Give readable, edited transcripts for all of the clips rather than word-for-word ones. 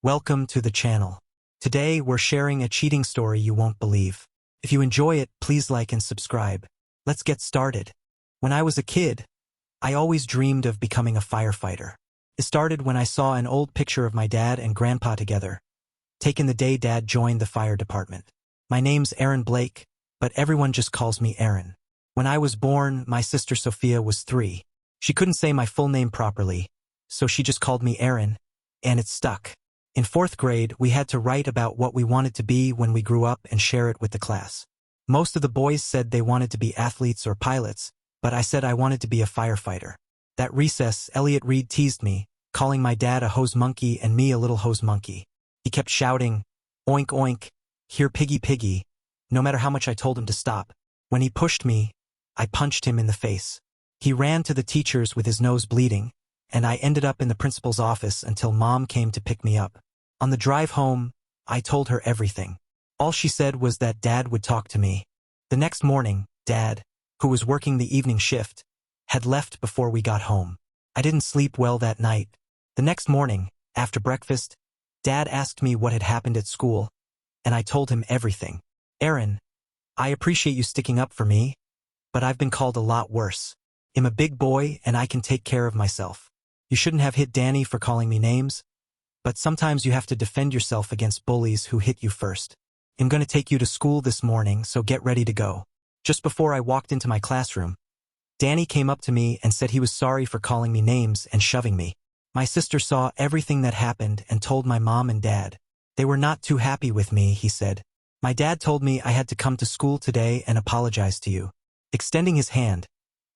Welcome to the channel. Today we're sharing a cheating story you won't believe. If you enjoy it, please like and subscribe. Let's get started. When I was a kid, I always dreamed of becoming a firefighter. It started when I saw an old picture of my dad and grandpa together, taken the day Dad joined the fire department. My name's Aaron Blake, but everyone just calls me Aaron. When I was born, my sister Sophia was 3. She couldn't say my full name properly, so she just called me Aaron, and it stuck. In 4th grade, we had to write about what we wanted to be when we grew up and share it with the class. Most of the boys said they wanted to be athletes or pilots, but I said I wanted to be a firefighter. That recess, Elliot Reed teased me, calling my dad a hose monkey and me a little hose monkey. He kept shouting, "Oink oink, here piggy piggy," no matter how much I told him to stop. When he pushed me, I punched him in the face. He ran to the teachers with his nose bleeding, and I ended up in the principal's office until Mom came to pick me up. On the drive home, I told her everything. All she said was that Dad would talk to me. The next morning, Dad, who was working the evening shift, had left before we got home. I didn't sleep well that night. The next morning, after breakfast, Dad asked me what had happened at school, and I told him everything. "Aaron, I appreciate you sticking up for me, but I've been called a lot worse. I'm a big boy and I can take care of myself. You shouldn't have hit Danny for calling me names, but sometimes you have to defend yourself against bullies who hit you first. I'm going to take you to school this morning, so get ready to go." Just before I walked into my classroom, Danny came up to me and said he was sorry for calling me names and shoving me. My sister saw everything that happened and told my mom and dad. They were not too happy with me, he said. "My dad told me I had to come to school today and apologize to you." Extending his hand,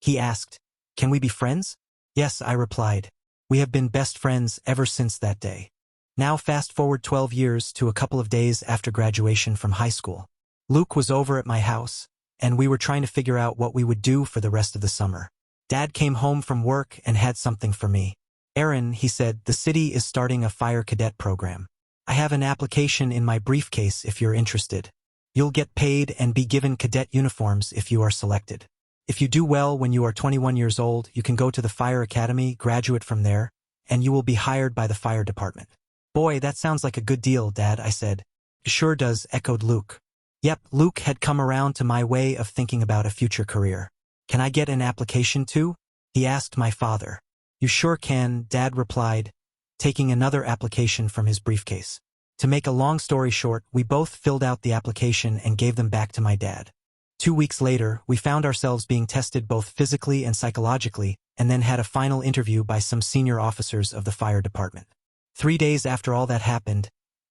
he asked, "Can we be friends?" "Yes," I replied. "We have been best friends ever since that day." Now fast forward 12 years to a couple of days after graduation from high school. Luke was over at my house, and we were trying to figure out what we would do for the rest of the summer. Dad came home from work and had something for me. "Aaron," he said, "the city is starting a fire cadet program. I have an application in my briefcase if you're interested. You'll get paid and be given cadet uniforms if you are selected. If you do well when you are 21 years old, you can go to the fire academy, graduate from there, and you will be hired by the fire department." "Boy, that sounds like a good deal, Dad," I said. "It sure does," echoed Luke. Yep, Luke had come around to my way of thinking about a future career. "Can I get an application too?" he asked my father. "You sure can," Dad replied, taking another application from his briefcase. To make a long story short, we both filled out the application and gave them back to my dad. 2 weeks later, we found ourselves being tested both physically and psychologically, and then had a final interview by some senior officers of the fire department. 3 days after all that happened,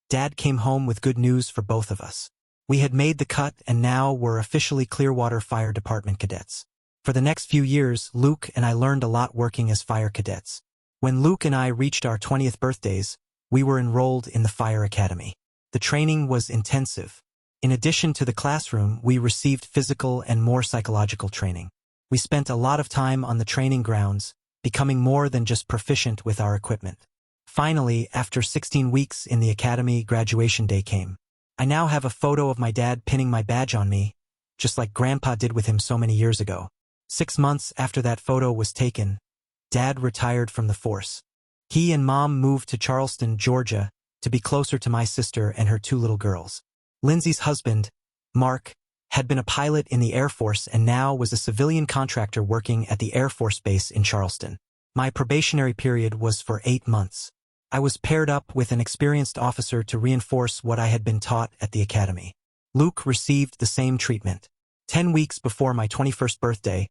Dad came home with good news for both of us. We had made the cut and now were officially Clearwater Fire Department cadets. For the next few years, Luke and I learned a lot working as fire cadets. When Luke and I reached our 20th birthdays, we were enrolled in the fire academy. The training was intensive. In addition to the classroom, we received physical and more psychological training. We spent a lot of time on the training grounds, becoming more than just proficient with our equipment. Finally, after 16 weeks in the academy, graduation day came. I now have a photo of my dad pinning my badge on me, just like Grandpa did with him so many years ago. 6 months after that photo was taken, Dad retired from the force. He and Mom moved to Charleston, Georgia, to be closer to my sister and her 2 little girls. Lindsay's husband, Mark, had been a pilot in the Air Force and now was a civilian contractor working at the Air Force Base in Charleston. My probationary period was for 8 months. I was paired up with an experienced officer to reinforce what I had been taught at the academy. Luke received the same treatment. 10 weeks before my 21st birthday,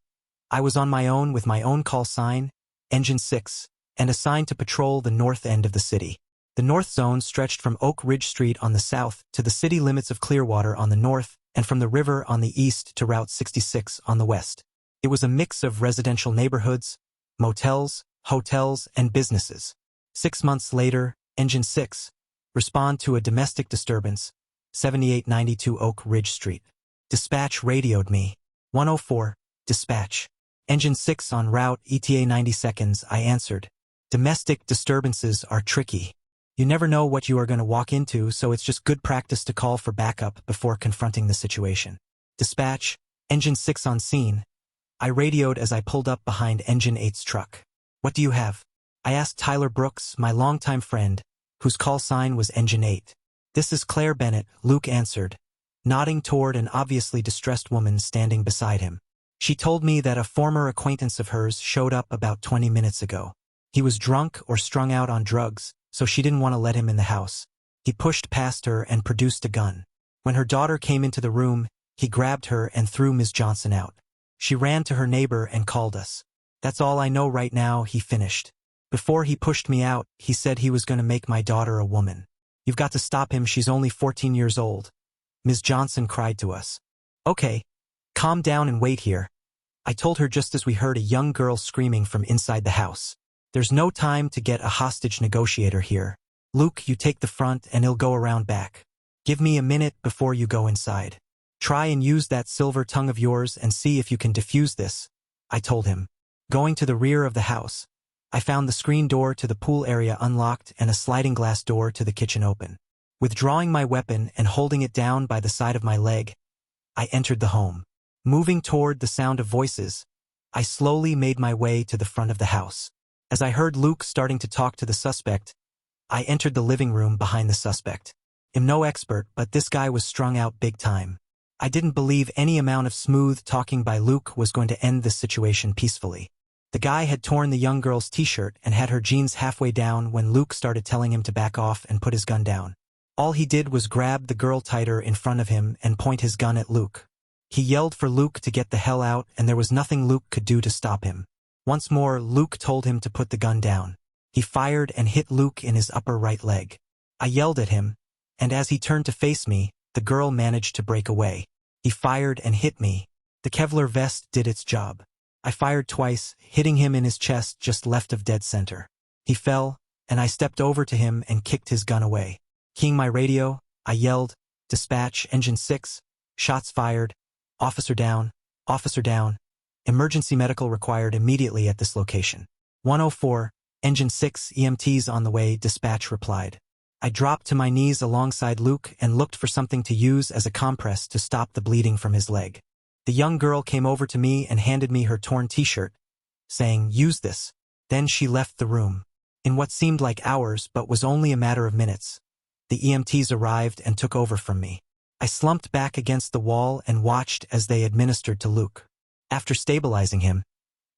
I was on my own with my own call sign, Engine 6, and assigned to patrol the north end of the city. The North Zone stretched from Oak Ridge Street on the south to the city limits of Clearwater on the north, and from the river on the east to Route 66 on the west. It was a mix of residential neighborhoods, motels, hotels, and businesses. 6 months later, Engine 6, respond to a domestic disturbance, 7892 Oak Ridge Street. Dispatch radioed me. 104, dispatch. Engine 6 en route, ETA 90 seconds, I answered. Domestic disturbances are tricky. You never know what you are going to walk into, so it's just good practice to call for backup before confronting the situation. Dispatch, Engine 6 on scene. I radioed as I pulled up behind Engine 8's truck. "What do you have?" I asked Tyler Brooks, my longtime friend, whose call sign was Engine 8. "This is Claire Bennett," Luke answered, nodding toward an obviously distressed woman standing beside him. "She told me that a former acquaintance of hers showed up about 20 minutes ago. He was drunk or strung out on drugs, so she didn't want to let him in the house. He pushed past her and produced a gun. When her daughter came into the room, he grabbed her and threw Ms. Johnson out. She ran to her neighbor and called us. That's all I know right now," he finished. "Before he pushed me out, he said he was going to make my daughter a woman. You've got to stop him, she's only 14 years old." Ms. Johnson cried to us. "Okay, calm down and wait here," I told her just as we heard a young girl screaming from inside the house. "There's no time to get a hostage negotiator here. Luke, you take the front and he'll go around back. Give me a minute before you go inside. Try and use that silver tongue of yours and see if you can defuse this," I told him. Going to the rear of the house, I found the screen door to the pool area unlocked and a sliding glass door to the kitchen open. Withdrawing my weapon and holding it down by the side of my leg, I entered the home. Moving toward the sound of voices, I slowly made my way to the front of the house. As I heard Luke starting to talk to the suspect, I entered the living room behind the suspect. I'm no expert, but this guy was strung out big time. I didn't believe any amount of smooth talking by Luke was going to end this situation peacefully. The guy had torn the young girl's t-shirt and had her jeans halfway down when Luke started telling him to back off and put his gun down. All he did was grab the girl tighter in front of him and point his gun at Luke. He yelled for Luke to get the hell out, and there was nothing Luke could do to stop him. Once more, Luke told him to put the gun down. He fired and hit Luke in his upper right leg. I yelled at him, and as he turned to face me, the girl managed to break away. He fired and hit me. The Kevlar vest did its job. I fired twice, hitting him in his chest just left of dead center. He fell, and I stepped over to him and kicked his gun away. Keying my radio, I yelled, "Dispatch, Engine 6, shots fired, officer down, emergency medical required immediately at this location. 104, Engine 6, EMTs on the way," dispatch replied. I dropped to my knees alongside Luke and looked for something to use as a compress to stop the bleeding from his leg. The young girl came over to me and handed me her torn t-shirt, saying, "Use this." Then she left the room. In what seemed like hours but was only a matter of minutes, the EMTs arrived and took over from me. I slumped back against the wall and watched as they administered to Luke. After stabilizing him,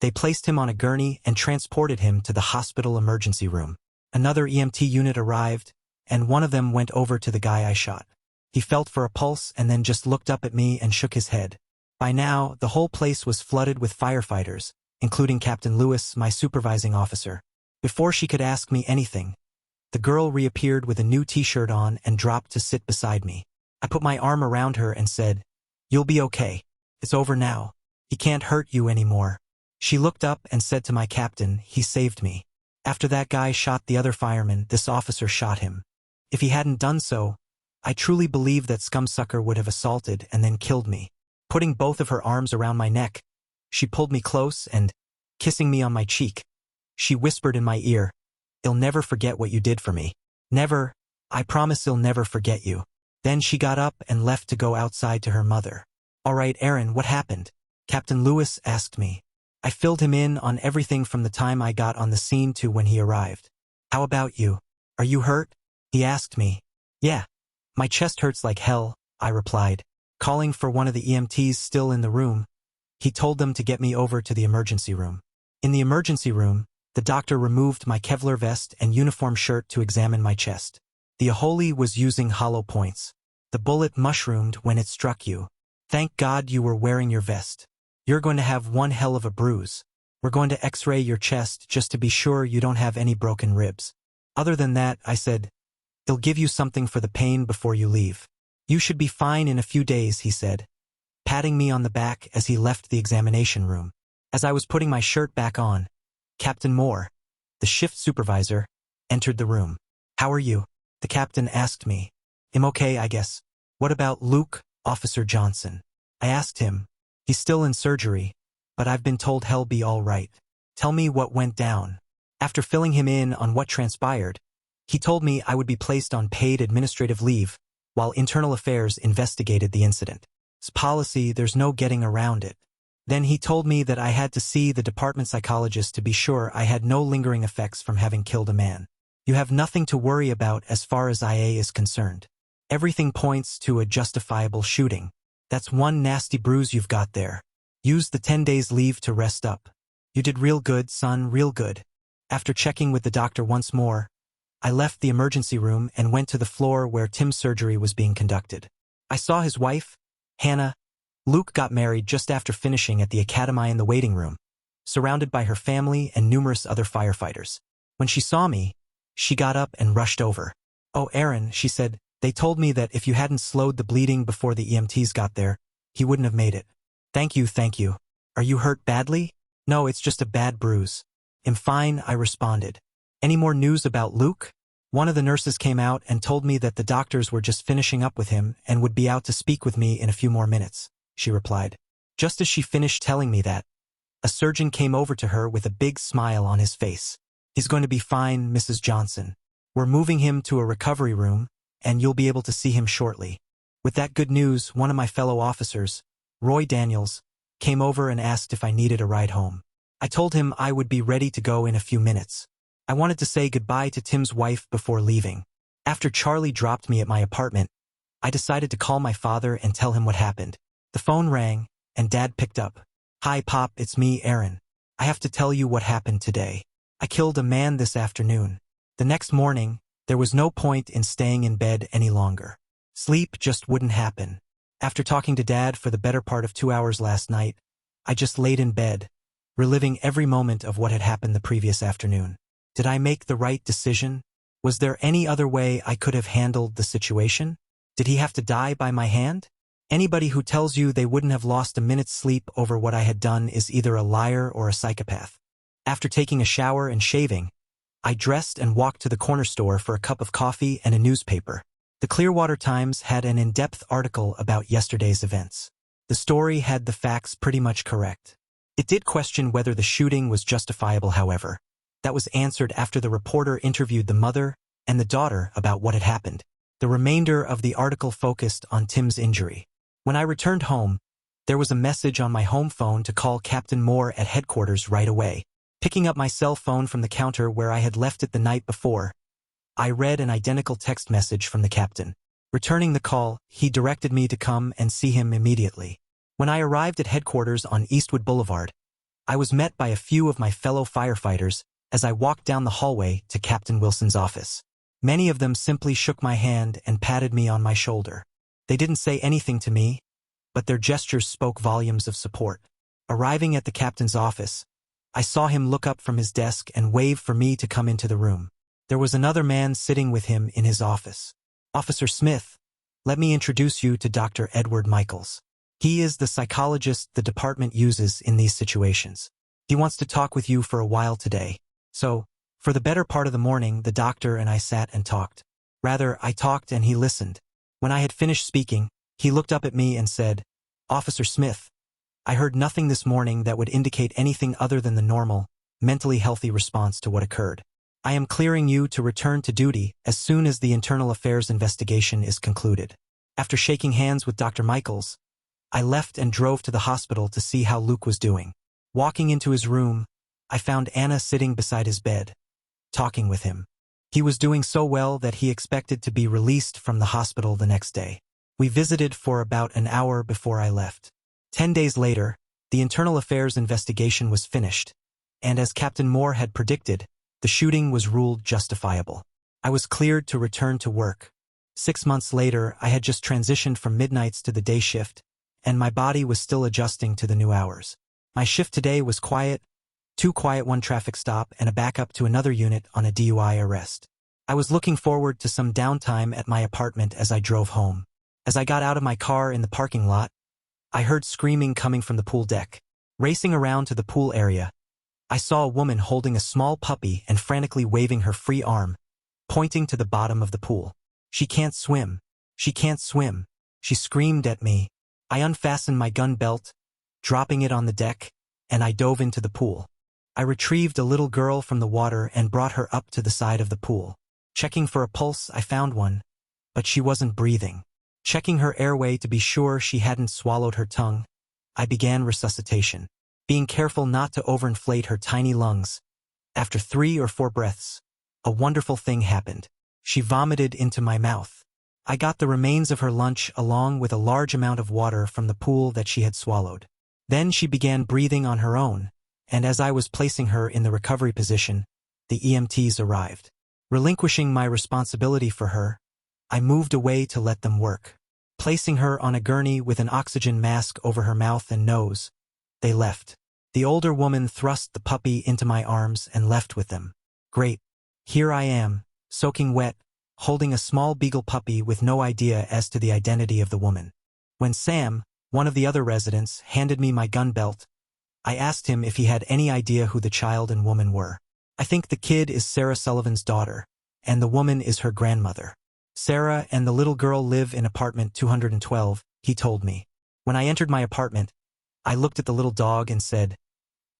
they placed him on a gurney and transported him to the hospital emergency room. Another EMT unit arrived, and one of them went over to the guy I shot. He felt for a pulse and then just looked up at me and shook his head. By now, the whole place was flooded with firefighters, including Captain Lewis, my supervising officer. Before she could ask me anything, the girl reappeared with a new t-shirt on and dropped to sit beside me. I put my arm around her and said, "You'll be okay. It's over now. He can't hurt you anymore." She looked up and said to my captain, "He saved me. After that guy shot the other fireman, this officer shot him. If he hadn't done so, I truly believe that scumsucker would have assaulted and then killed me." Putting both of her arms around my neck, she pulled me close and, kissing me on my cheek, she whispered in my ear, "I'll never forget what you did for me. Never. I promise I'll never forget you." Then she got up and left to go outside to her mother. "All right, Aaron, what happened?" Captain Lewis asked me. I filled him in on everything from the time I got on the scene to when he arrived. "How about you? Are you hurt?" he asked me. "Yeah. My chest hurts like hell," I replied. Calling for one of the EMTs still in the room, he told them to get me over to the emergency room. In the emergency room, the doctor removed my Kevlar vest and uniform shirt to examine my chest. The Aholi was using hollow points. The bullet mushroomed when it struck you. Thank God you were wearing your vest. You're going to have one hell of a bruise. We're going to x-ray your chest just to be sure you don't have any broken ribs. Other than that, I said, "They'll give you something for the pain before you leave. You should be fine in a few days," he said, patting me on the back as he left the examination room. As I was putting my shirt back on, Captain Moore, the shift supervisor, entered the room. "How are you?" the captain asked me. "I'm okay, I guess." "What about Luke, Officer Johnson?" I asked him. "He's still in surgery, but I've been told he'll be all right." "Tell me what went down." After filling him in on what transpired, he told me I would be placed on paid administrative leave while Internal Affairs investigated the incident. It's policy, there's no getting around it. Then he told me that I had to see the department psychologist to be sure I had no lingering effects from having killed a man. You have nothing to worry about as far as IA is concerned. Everything points to a justifiable shooting. That's one nasty bruise you've got there. Use the 10 days leave to rest up. You did real good, son, real good. After checking with the doctor once more, I left the emergency room and went to the floor where Tim's surgery was being conducted. I saw his wife, Hannah. Luke got married just after finishing at the academy in the waiting room, surrounded by her family and numerous other firefighters. When she saw me, she got up and rushed over. "Oh, Aaron," she said, "they told me that if you hadn't slowed the bleeding before the EMTs got there, he wouldn't have made it." Thank you, thank you. Are you hurt badly?" "No, it's just a bad bruise." "I'm fine," I responded. "Any more news about Luke?" "One of the nurses came out and told me that the doctors were just finishing up with him and would be out to speak with me in a few more minutes," she replied. Just as she finished telling me that, a surgeon came over to her with a big smile on his face. "He's going to be fine, Mrs. Johnson. We're moving him to a recovery room, and you'll be able to see him shortly." With that good news, one of my fellow officers, Roy Daniels, came over and asked if I needed a ride home. I told him I would be ready to go in a few minutes. I wanted to say goodbye to Tim's wife before leaving. After Charlie dropped me at my apartment, I decided to call my father and tell him what happened. The phone rang, and Dad picked up. "Hi, Pop, it's me, Aaron. I have to tell you what happened today. I killed a man this afternoon." The next morning, there was no point in staying in bed any longer. Sleep just wouldn't happen. After talking to Dad for the better part of 2 hours last night, I just laid in bed, reliving every moment of what had happened the previous afternoon. Did I make the right decision? Was there any other way I could have handled the situation? Did he have to die by my hand? Anybody who tells you they wouldn't have lost a minute's sleep over what I had done is either a liar or a psychopath. After taking a shower and shaving, I dressed and walked to the corner store for a cup of coffee and a newspaper. The Clearwater Times had an in-depth article about yesterday's events. The story had the facts pretty much correct. It did question whether the shooting was justifiable, however. That was answered after the reporter interviewed the mother and the daughter about what had happened. The remainder of the article focused on Tim's injury. When I returned home, there was a message on my home phone to call Captain Moore at headquarters right away. Picking up my cell phone from the counter where I had left it the night before, I read an identical text message from the captain. Returning the call, he directed me to come and see him immediately. When I arrived at headquarters on Eastwood Boulevard, I was met by a few of my fellow firefighters as I walked down the hallway to Captain Wilson's office. Many of them simply shook my hand and patted me on my shoulder. They didn't say anything to me, but their gestures spoke volumes of support. Arriving at the captain's office, I saw him look up from his desk and wave for me to come into the room. There was another man sitting with him in his office. "Officer Smith, let me introduce you to Dr. Edward Michaels. He is the psychologist the department uses in these situations. He wants to talk with you for a while today." So, for the better part of the morning, the doctor and I sat and talked. Rather, I talked and he listened. When I had finished speaking, he looked up at me and said, "Officer Smith, I heard nothing this morning that would indicate anything other than the normal, mentally healthy response to what occurred. I am clearing you to return to duty as soon as the internal affairs investigation is concluded." After shaking hands with Dr. Michaels, I left and drove to the hospital to see how Luke was doing. Walking into his room, I found Anna sitting beside his bed, talking with him. He was doing so well that he expected to be released from the hospital the next day. We visited for about an hour before I left. 10 days later, the internal affairs investigation was finished, and as Captain Moore had predicted, the shooting was ruled justifiable. I was cleared to return to work. 6 months later, I had just transitioned from midnights to the day shift, and my body was still adjusting to the new hours. My shift today was quiet, 2 quiet 1 traffic stop and a backup to another unit on a DUI arrest. I was looking forward to some downtime at my apartment as I drove home. As I got out of my car in the parking lot, I heard screaming coming from the pool deck. Racing around to the pool area, I saw a woman holding a small puppy and frantically waving her free arm, pointing to the bottom of the pool. "She can't swim. She can't swim," she screamed at me. I unfastened my gun belt, dropping it on the deck, and I dove into the pool. I retrieved a little girl from the water and brought her up to the side of the pool. Checking for a pulse, I found one, but she wasn't breathing. Checking her airway to be sure she hadn't swallowed her tongue, I began resuscitation, being careful not to overinflate her tiny lungs. After 3 or 4 breaths, a wonderful thing happened. She vomited into my mouth. I got the remains of her lunch along with a large amount of water from the pool that she had swallowed. Then she began breathing on her own, and as I was placing her in the recovery position, the EMTs arrived. Relinquishing my responsibility for her, I moved away to let them work. Placing her on a gurney with an oxygen mask over her mouth and nose, they left. The older woman thrust the puppy into my arms and left with them. Great. Here I am, soaking wet, holding a small beagle puppy with no idea as to the identity of the woman. When Sam, one of the other residents, handed me my gun belt, I asked him if he had any idea who the child and woman were. I think the kid is Sarah Sullivan's daughter, and the woman is her grandmother. Sarah and the little girl live in apartment 212, he told me. When I entered my apartment, I looked at the little dog and said,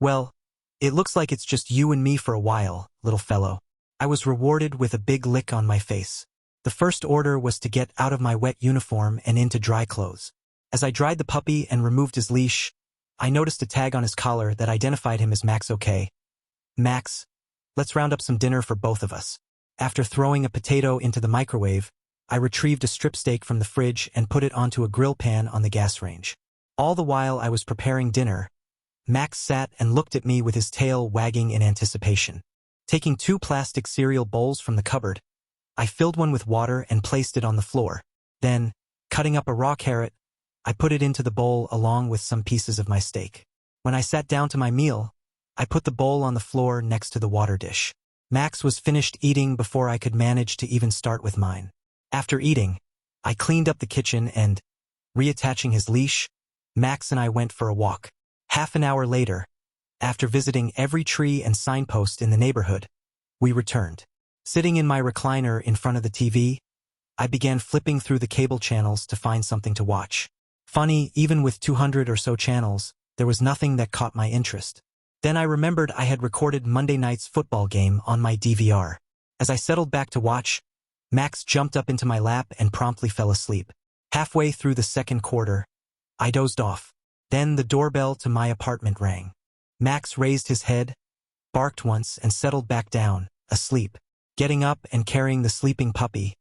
"Well, it looks like it's just you and me for a while, little fellow." I was rewarded with a big lick on my face. The first order was to get out of my wet uniform and into dry clothes. As I dried the puppy and removed his leash, I noticed a tag on his collar that identified him as Max. Okay. Max, let's round up some dinner for both of us. After throwing a potato into the microwave, I retrieved a strip steak from the fridge and put it onto a grill pan on the gas range. All the while I was preparing dinner, Max sat and looked at me with his tail wagging in anticipation. Taking 2 plastic cereal bowls from the cupboard, I filled one with water and placed it on the floor. Then, cutting up a raw carrot, I put it into the bowl along with some pieces of my steak. When I sat down to my meal, I put the bowl on the floor next to the water dish. Max was finished eating before I could manage to even start with mine. After eating, I cleaned up the kitchen and, reattaching his leash, Max and I went for a walk. Half an hour later, after visiting every tree and signpost in the neighborhood, we returned. Sitting in my recliner in front of the TV, I began flipping through the cable channels to find something to watch. Funny, even with 200 or so channels, there was nothing that caught my interest. Then I remembered I had recorded Monday night's football game on my DVR. As I settled back to watch, Max jumped up into my lap and promptly fell asleep. Halfway through the second quarter, I dozed off. Then the doorbell to my apartment rang. Max raised his head, barked once and settled back down, asleep. Getting up and carrying the sleeping puppy,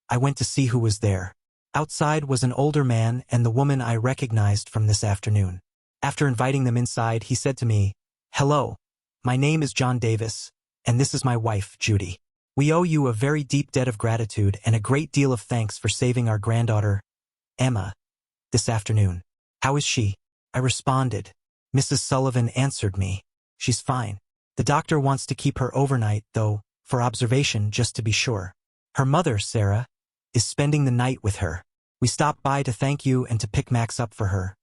I went to see who was there. Outside was an older man and the woman I recognized from this afternoon. After inviting them inside, he said to me, "Hello, my name is John Davis, and this is my wife, Judy. We owe you a very deep debt of gratitude and a great deal of thanks for saving our granddaughter, Emma, this afternoon. How is she?" I responded. Mrs. Sullivan answered me. "She's fine. The doctor wants to keep her overnight, though, for observation just to be sure. Her mother, Sarah, is spending the night with her. We stopped by to thank you and to pick Max up for her,"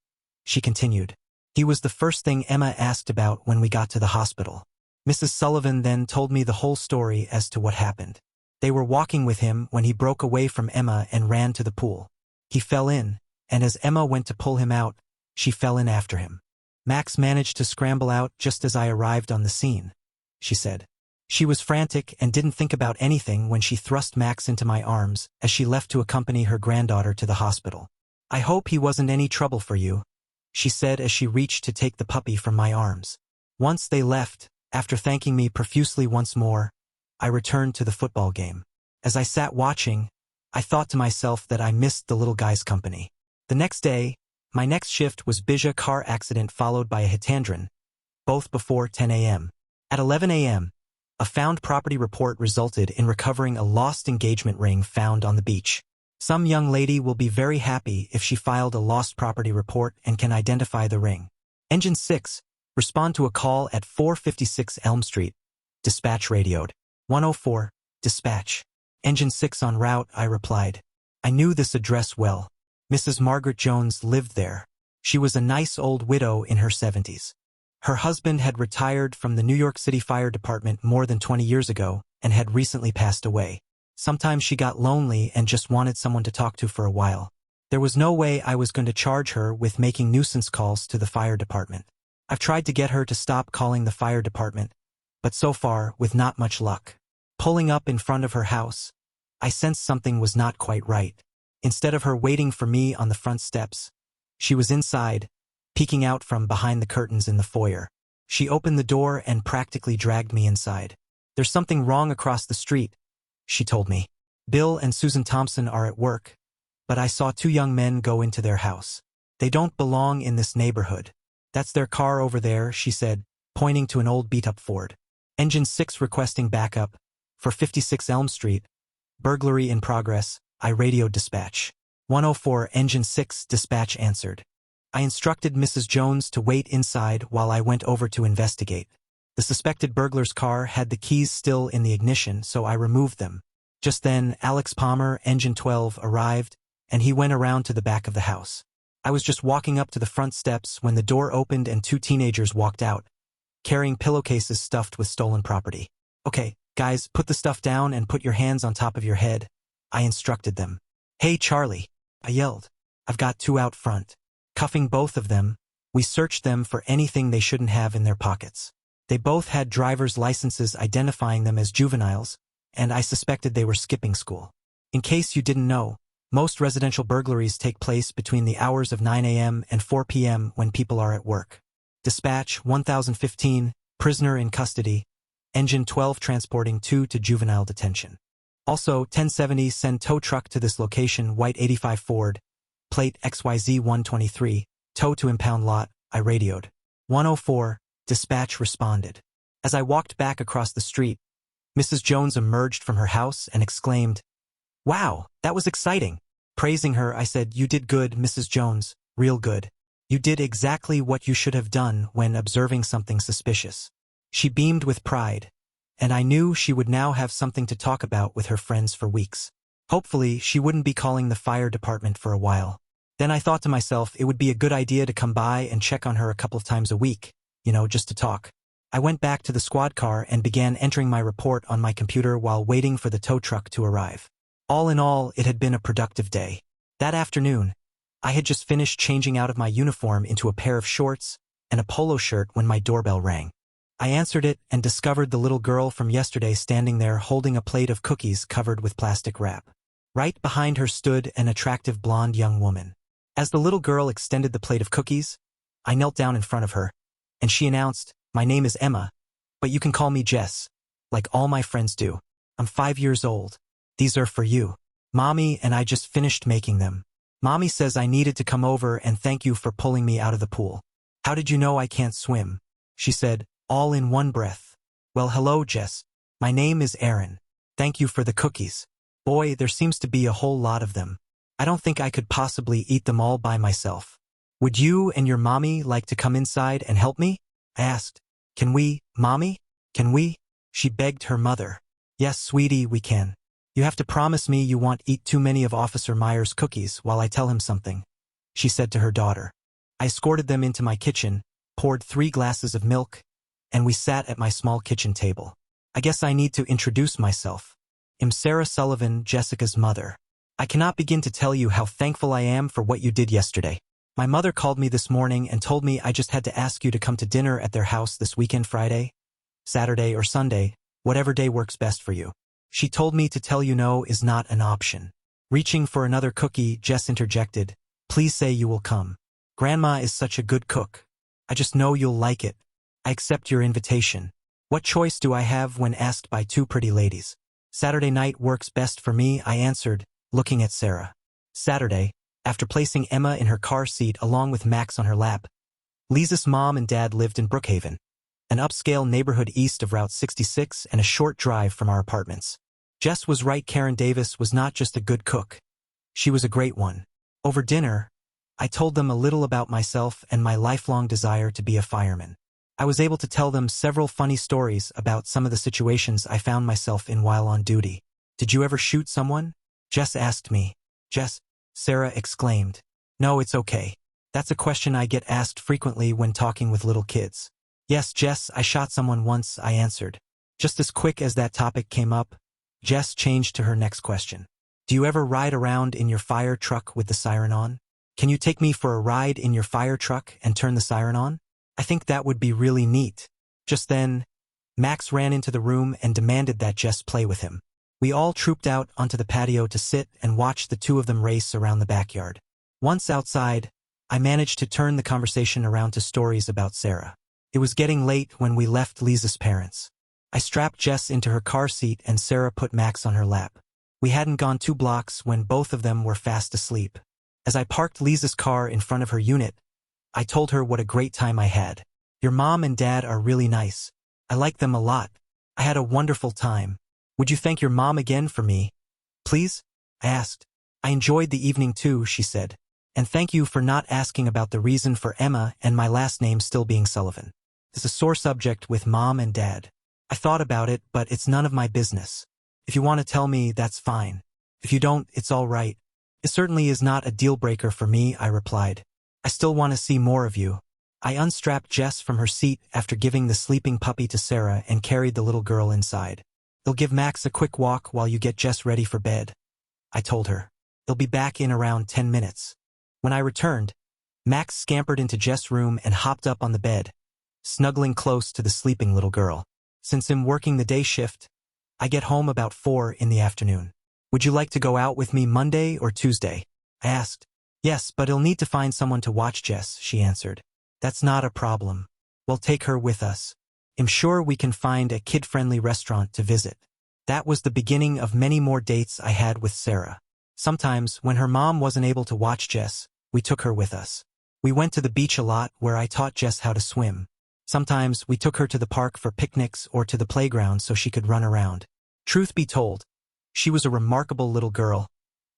she continued. He was the first thing Emma asked about when we got to the hospital. Mrs. Sullivan then told me the whole story as to what happened. They were walking with him when he broke away from Emma and ran to the pool. He fell in, and as Emma went to pull him out, she fell in after him. Max managed to scramble out just as I arrived on the scene, she said. She was frantic and didn't think about anything when she thrust Max into my arms as she left to accompany her granddaughter to the hospital. "I hope he wasn't any trouble for you," she said as she reached to take the puppy from my arms. Once they left, after thanking me profusely once more, I returned to the football game. As I sat watching, I thought to myself that I missed the little guy's company. The next day, my next shift was Bija car accident followed by a hitandron, both before 10 a.m. At 11 a.m., a found property report resulted in recovering a lost engagement ring found on the beach. Some young lady will be very happy if she filed a lost property report and can identify the ring. Engine 6, respond to a call at 456 Elm Street. Dispatch radioed. 104, dispatch. Engine 6 en route, I replied. I knew this address well. Mrs. Margaret Jones lived there. She was a nice old widow in her 70s. Her husband had retired from the New York City Fire Department more than 20 years ago and had recently passed away. Sometimes she got lonely and just wanted someone to talk to for a while. There was no way I was going to charge her with making nuisance calls to the fire department. I've tried to get her to stop calling the fire department, but so far with not much luck. Pulling up in front of her house, I sensed something was not quite right. Instead of her waiting for me on the front steps, she was inside, peeking out from behind the curtains in the foyer. She opened the door and practically dragged me inside. There's something wrong across the street, she told me. Bill and Susan Thompson are at work, but I saw two young men go into their house. They don't belong in this neighborhood. That's their car over there, she said, pointing to an old beat-up Ford. Engine 6 requesting backup for 56 Elm Street. Burglary in progress, I radioed dispatch. 104 Engine 6 dispatch answered. I instructed Mrs. Jones to wait inside while I went over to investigate. The suspected burglar's car had the keys still in the ignition, so I removed them. Just then, Alex Palmer, Engine 12, arrived, and he went around to the back of the house. I was just walking up to the front steps when the door opened and two teenagers walked out, carrying pillowcases stuffed with stolen property. Okay, guys, put the stuff down and put your hands on top of your head, I instructed them. Hey, Charlie, I yelled. I've got two out front. Cuffing both of them, we searched them for anything they shouldn't have in their pockets. They both had driver's licenses identifying them as juveniles, and I suspected they were skipping school. In case you didn't know, most residential burglaries take place between the hours of 9 a.m. and 4 p.m. when people are at work. Dispatch 1015, prisoner in custody, Engine 12 transporting 2 to juvenile detention. Also, 1070 send tow truck to this location, white 85 Ford, plate XYZ 123, tow to impound lot, I radioed. 104, dispatch responded. As I walked back across the street, Mrs. Jones emerged from her house and exclaimed, "Wow, that was exciting." Praising her, I said, "You did good, Mrs. Jones, real good. You did exactly what you should have done when observing something suspicious." She beamed with pride, and I knew she would now have something to talk about with her friends for weeks. Hopefully, she wouldn't be calling the fire department for a while. Then I thought to myself it would be a good idea to come by and check on her a couple of times a week, just to talk. I went back to the squad car and began entering my report on my computer while waiting for the tow truck to arrive. All in all, it had been a productive day. That afternoon, I had just finished changing out of my uniform into a pair of shorts and a polo shirt when my doorbell rang. I answered it and discovered the little girl from yesterday standing there holding a plate of cookies covered with plastic wrap. Right behind her stood an attractive blonde young woman. As the little girl extended the plate of cookies, I knelt down in front of her, and she announced, "My name is Emma, but you can call me Jess, like all my friends do. I'm 5 years old. These are for you. Mommy and I just finished making them. Mommy says I needed to come over and thank you for pulling me out of the pool. How did you know I can't swim?" she said, all in one breath. "Well, hello, Jess. My name is Aaron. Thank you for the cookies. Boy, there seems to be a whole lot of them. I don't think I could possibly eat them all by myself. Would you and your mommy like to come inside and help me?" I asked. "Can we, Mommy? Can we?" she begged her mother. "Yes, sweetie, we can. You have to promise me you won't eat too many of Officer Meyer's cookies while I tell him something," she said to her daughter. I escorted them into my kitchen, poured 3 glasses of milk, and we sat at my small kitchen table. I guess I need to introduce myself. I'm Sarah Sullivan, Jessica's mother. I cannot begin to tell you how thankful I am for what you did yesterday. My mother called me this morning and told me I just had to ask you to come to dinner at their house this weekend, Friday, Saturday, or Sunday, whatever day works best for you. She told me to tell you no is not an option. Reaching for another cookie, Jess interjected, "Please say you will come. Grandma is such a good cook. I just know you'll like it. I accept your invitation. What choice do I have when asked by 2 pretty ladies?" "Saturday night works best for me," I answered, looking at Sarah. Saturday, after placing Emma in her car seat along with Max on her lap, Lisa's mom and dad lived in Brookhaven, an upscale neighborhood east of Route 66 and a short drive from our apartments. Jess was right, Karen Davis was not just a good cook. She was a great one. Over dinner, I told them a little about myself and my lifelong desire to be a fireman. I was able to tell them several funny stories about some of the situations I found myself in while on duty. "Did you ever shoot someone?" Jess asked me. "Jess," Sarah exclaimed. "No, it's okay. That's a question I get asked frequently when talking with little kids." "Yes, Jess, I shot someone once," I answered. Just as quick as that topic came up, Jess changed to her next question. "Do you ever ride around in your fire truck with the siren on? Can you take me for a ride in your fire truck and turn the siren on? I think that would be really neat." Just then, Max ran into the room and demanded that Jess play with him. We all trooped out onto the patio to sit and watch the 2 of them race around the backyard. Once outside, I managed to turn the conversation around to stories about Sarah. It was getting late when we left Lisa's parents. I strapped Jess into her car seat and Sarah put Max on her lap. We hadn't gone 2 blocks when both of them were fast asleep. As I parked Lisa's car in front of her unit, I told her what a great time I had. Your mom and dad are really nice. I like them a lot. I had a wonderful time. Would you thank your mom again for me? Please? I asked. I enjoyed the evening too, she said. And thank you for not asking about the reason for Emma and my last name still being Sullivan. It's a sore subject with mom and dad. I thought about it, but it's none of my business. If you want to tell me, that's fine. If you don't, it's all right. It certainly is not a deal breaker for me, I replied. I still want to see more of you. I unstrapped Jess from her seat after giving the sleeping puppy to Sarah and carried the little girl inside. They'll give Max a quick walk while you get Jess ready for bed, I told her. They'll be back in around 10 minutes. When I returned, Max scampered into Jess' room and hopped up on the bed, snuggling close to the sleeping little girl. Since I'm working the day shift, I get home about 4 in the afternoon. Would you like to go out with me Monday or Tuesday? I asked. Yes, but he'll need to find someone to watch Jess, she answered. That's not a problem. We'll take her with us. I'm sure we can find a kid-friendly restaurant to visit. That was the beginning of many more dates I had with Sarah. Sometimes, when her mom wasn't able to watch Jess, we took her with us. We went to the beach a lot where I taught Jess how to swim. Sometimes we took her to the park for picnics or to the playground so she could run around. Truth be told, she was a remarkable little girl,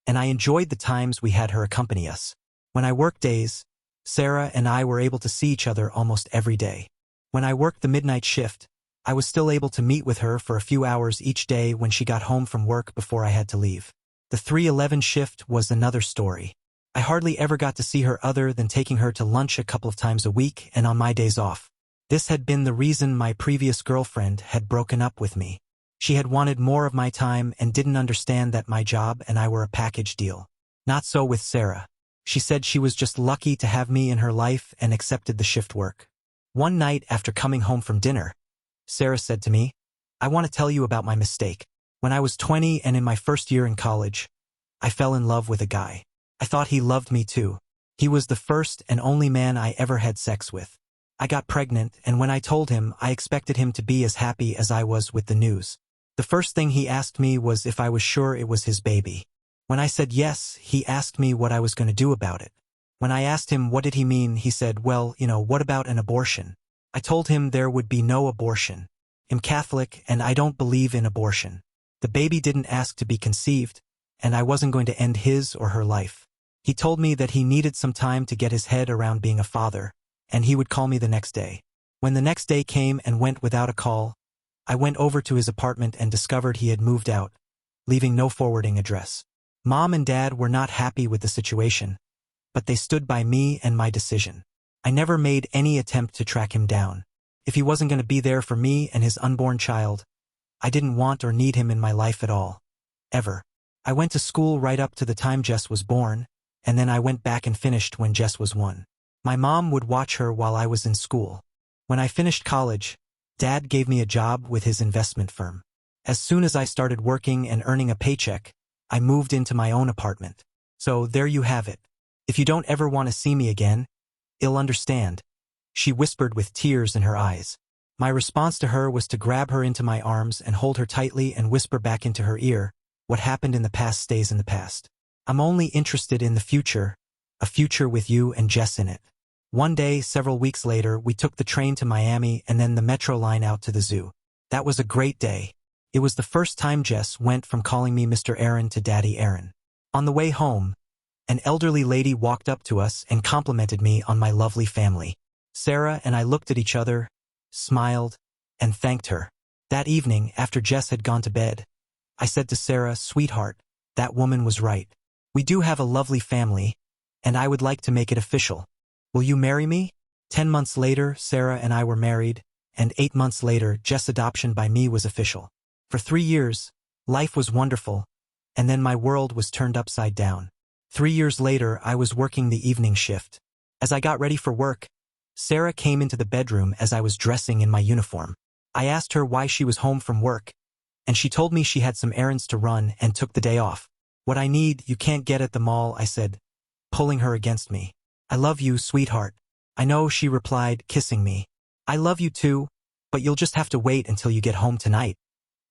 and I enjoyed the times we had her accompany us. When I worked days, Sarah and I were able to see each other almost every day. When I worked the midnight shift, I was still able to meet with her for a few hours each day when she got home from work before I had to leave. The 3:11 shift was another story. I hardly ever got to see her other than taking her to lunch a couple of times a week and on my days off. This had been the reason my previous girlfriend had broken up with me. She had wanted more of my time and didn't understand that my job and I were a package deal. Not so with Sarah. She said she was just lucky to have me in her life and accepted the shift work. One night after coming home from dinner, Sarah said to me, I want to tell you about my mistake. When I was 20 and in my first year in college, I fell in love with a guy. I thought he loved me too. He was the first and only man I ever had sex with. I got pregnant, and when I told him, I expected him to be as happy as I was with the news. The first thing he asked me was if I was sure it was his baby. When I said yes, he asked me what I was going to do about it. When I asked him what did he mean, he said, well, what about an abortion? I told him there would be no abortion. I'm Catholic, and I don't believe in abortion. The baby didn't ask to be conceived, and I wasn't going to end his or her life. He told me that he needed some time to get his head around being a father, and he would call me the next day. When the next day came and went without a call, I went over to his apartment and discovered he had moved out, leaving no forwarding address. Mom and Dad were not happy with the situation, but they stood by me and my decision. I never made any attempt to track him down. If he wasn't going to be there for me and his unborn child, I didn't want or need him in my life at all. Ever. I went to school right up to the time Jess was born, and then I went back and finished when Jess was 1. My mom would watch her while I was in school. When I finished college, Dad gave me a job with his investment firm. As soon as I started working and earning a paycheck, I moved into my own apartment. So there you have it. If you don't ever want to see me again, you'll understand, she whispered with tears in her eyes. My response to her was to grab her into my arms and hold her tightly and whisper back into her ear, what happened in the past stays in the past. I'm only interested in the future, a future with you and Jess in it. One day, several weeks later, we took the train to Miami and then the metro line out to the zoo. That was a great day. It was the first time Jess went from calling me Mr. Aaron to Daddy Aaron. On the way home, an elderly lady walked up to us and complimented me on my lovely family. Sarah and I looked at each other, smiled, and thanked her. That evening, after Jess had gone to bed, I said to Sarah, sweetheart, that woman was right. We do have a lovely family, and I would like to make it official. Will you marry me? 10 months later, Sarah and I were married, and 8 months later, Jess' adoption by me was official. For 3 years, life was wonderful, and then my world was turned upside down. 3 years later, I was working the evening shift. As I got ready for work, Sarah came into the bedroom as I was dressing in my uniform. I asked her why she was home from work, and she told me she had some errands to run and took the day off. What I need, you can't get at the mall, I said, pulling her against me. I love you, sweetheart. I know, she replied, kissing me. I love you too. But you'll just have to wait until you get home tonight,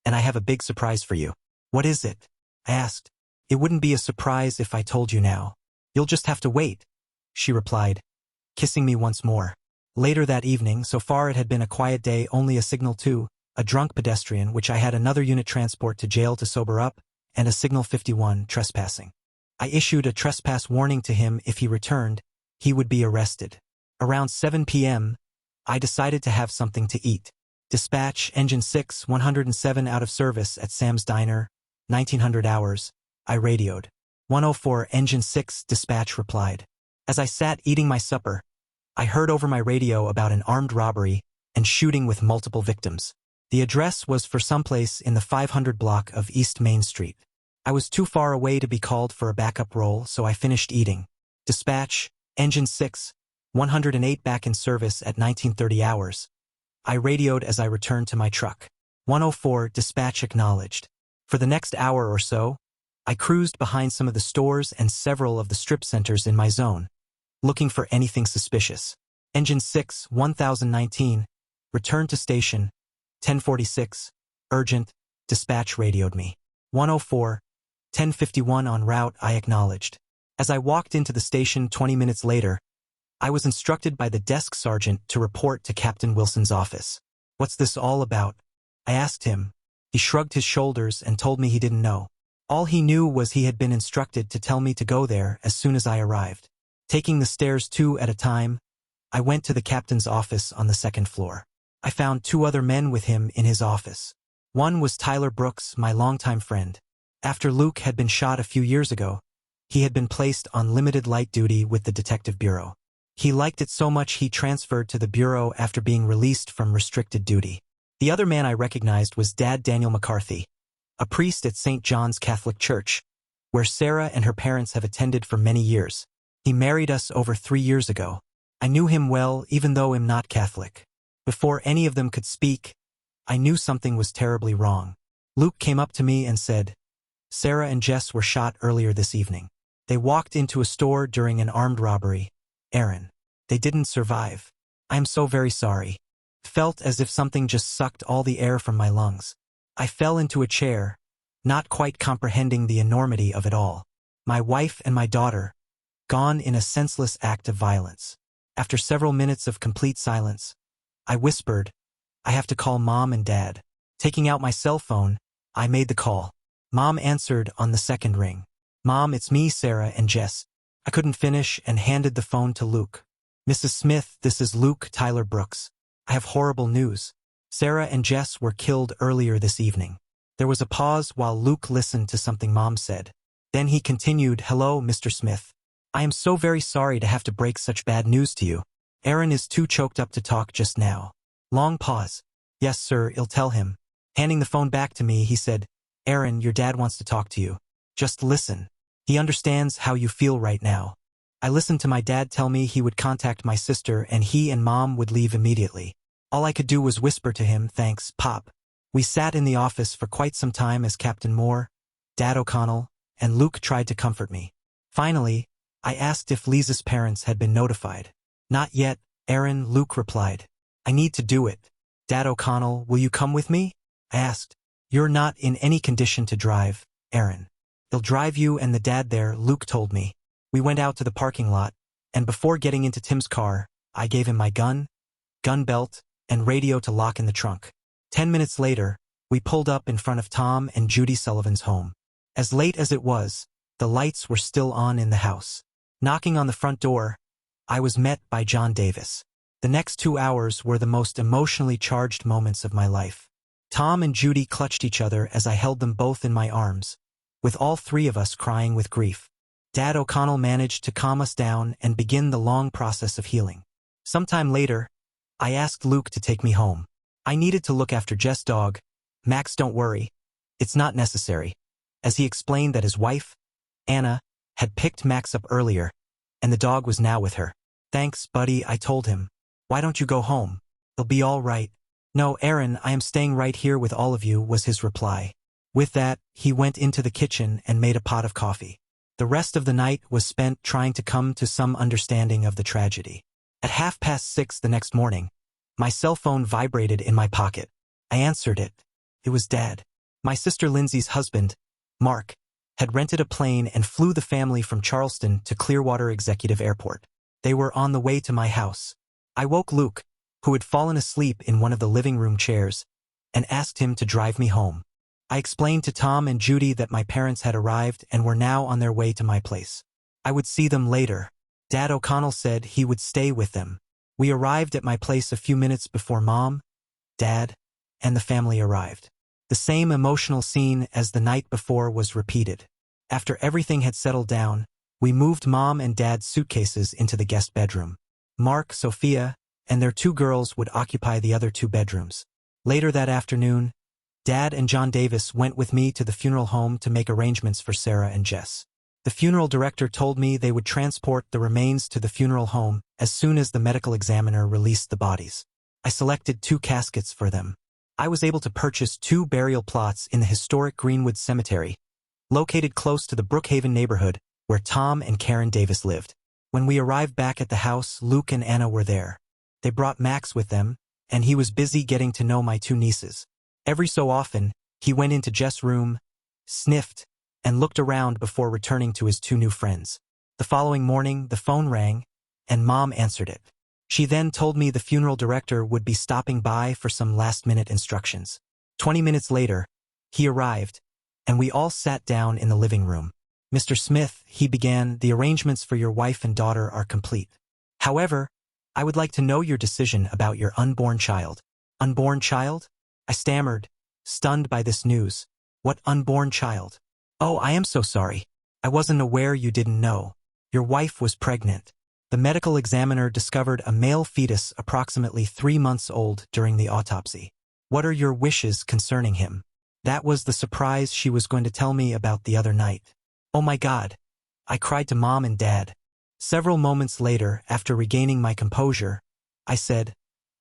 and I have a big surprise for you. What is it? I asked. It wouldn't be a surprise if I told you now. You'll just have to wait, she replied, kissing me once more. Later that evening, so far it had been a quiet day, only a signal 2, a drunk pedestrian, which I had another unit transport to jail to sober up, and a signal 51, trespassing. I issued a trespass warning to him. If he returned, he would be arrested. Around 7 p.m., I decided to have something to eat. Dispatch, Engine 6, 107 out of service at Sam's Diner, 1900 hours, I radioed. 104, Engine 6, dispatch replied. As I sat eating my supper, I heard over my radio about an armed robbery and shooting with multiple victims. The address was for someplace in the 500 block of East Main Street. I was too far away to be called for a backup role, so I finished eating. Dispatch, Engine 6, 108 back in service at 1930 hours. I radioed as I returned to my truck. 104, dispatch acknowledged. For the next hour or so, I cruised behind some of the stores and several of the strip centers in my zone, looking for anything suspicious. Engine 6, 1019, returned to station, 1046, urgent, dispatch radioed me. 104, 1051 en route, I acknowledged. As I walked into the station 20 minutes later, I was instructed by the desk sergeant to report to Captain Wilson's office. What's this all about? I asked him. He shrugged his shoulders and told me he didn't know. All he knew was he had been instructed to tell me to go there as soon as I arrived. Taking the stairs 2 at a time, I went to the captain's office on the 2nd floor. I found 2 other men with him in his office. One was Tyler Brooks, my longtime friend. After Luke had been shot a few years ago, he had been placed on limited light duty with the Detective Bureau. He liked it so much he transferred to the Bureau after being released from restricted duty. The other man I recognized was Dad Daniel McCarthy, a priest at St. John's Catholic Church, where Sarah and her parents have attended for many years. He married us over 3 years ago. I knew him well, even though I'm not Catholic. Before any of them could speak, I knew something was terribly wrong. Luke came up to me and said, Sarah and Jess were shot earlier this evening. They walked into a store during an armed robbery. Aaron. They didn't survive. I am so very sorry. Felt as if something just sucked all the air from my lungs. I fell into a chair, not quite comprehending the enormity of it all. My wife and my daughter, gone in a senseless act of violence. After several minutes of complete silence, I whispered, I have to call Mom and Dad. Taking out my cell phone, I made the call. Mom answered on the 2nd ring. Mom, it's me, Sarah and Jess. I couldn't finish and handed the phone to Luke. Mrs. Smith, this is Luke Tyler Brooks. I have horrible news. Sarah and Jess were killed earlier this evening. There was a pause while Luke listened to something Mom said. Then he continued, Hello, Mr. Smith. I am so very sorry to have to break such bad news to you. Aaron is too choked up to talk just now. Long pause. Yes, sir, I'll tell him. Handing the phone back to me, he said, Aaron, your dad wants to talk to you. Just listen. He understands how you feel right now. I listened to my dad tell me he would contact my sister and he and Mom would leave immediately. All I could do was whisper to him, Thanks, Pop. We sat in the office for quite some time as Captain Moore, Dad O'Connell, and Luke tried to comfort me. Finally, I asked if Lisa's parents had been notified. Not yet, Aaron, Luke replied. I need to do it. Dad O'Connell, will you come with me? I asked. You're not in any condition to drive, Aaron. They'll drive you and the dad there, Luke told me. We went out to the parking lot, and before getting into Tim's car, I gave him my gun belt, and radio to lock in the trunk. 10 minutes later, we pulled up in front of Tom and Judy Sullivan's home. As late as it was, the lights were still on in the house. Knocking on the front door, I was met by John Davis. The next 2 hours were the most emotionally charged moments of my life. Tom and Judy clutched each other as I held them both in my arms, with all 3 of us crying with grief. Dad O'Connell managed to calm us down and begin the long process of healing. Sometime later, I asked Luke to take me home. I needed to look after Jess' dog. Max, don't worry. It's not necessary. As he explained that his wife, Anna, had picked Max up earlier, and the dog was now with her. Thanks, buddy, I told him. Why don't you go home? It'll be all right. No, Aaron, I am staying right here with all of you, was his reply. With that, he went into the kitchen and made a pot of coffee. The rest of the night was spent trying to come to some understanding of the tragedy. At 6:30 the next morning, My cell phone vibrated in my pocket. I answered it. It was Dad. My sister Lindsay's husband, Mark, had rented a plane and flew the family from Charleston to Clearwater Executive Airport. They were on the way to my house. I woke Luke, who had fallen asleep in one of the living room chairs, and asked him to drive me home. I explained to Tom and Judy that my parents had arrived and were now on their way to my place. I would see them later. Dad O'Connell said he would stay with them. We arrived at my place a few minutes before Mom, Dad, and the family arrived. The same emotional scene as the night before was repeated. After everything had settled down, we moved Mom and Dad's suitcases into the guest bedroom. Mark, Sophia, and their 2 girls would occupy the other 2 bedrooms. Later that afternoon, Dad and John Davis went with me to the funeral home to make arrangements for Sarah and Jess. The funeral director told me they would transport the remains to the funeral home as soon as the medical examiner released the bodies. I selected 2 caskets for them. I was able to purchase 2 burial plots in the historic Greenwood Cemetery, located close to the Brookhaven neighborhood where Tom and Karen Davis lived. When we arrived back at the house, Luke and Anna were there. They brought Max with them, and he was busy getting to know my 2 nieces. Every so often, he went into Jess' room, sniffed, and looked around before returning to his 2 new friends. The following morning, the phone rang, and Mom answered it. She then told me the funeral director would be stopping by for some last-minute instructions. 20 minutes later, he arrived, and we all sat down in the living room. "Mr. Smith," he began, "the arrangements for your wife and daughter are complete. However, I would like to know your decision about your unborn child." "Unborn child?" I stammered, stunned by this news. "What unborn child?" "Oh, I am so sorry. I wasn't aware you didn't know. Your wife was pregnant." The medical examiner discovered a male fetus approximately 3 months old during the autopsy. "What are your wishes concerning him?" That was the surprise she was going to tell me about the other night. "Oh my God," I cried to Mom and Dad. Several moments later, after regaining my composure, I said,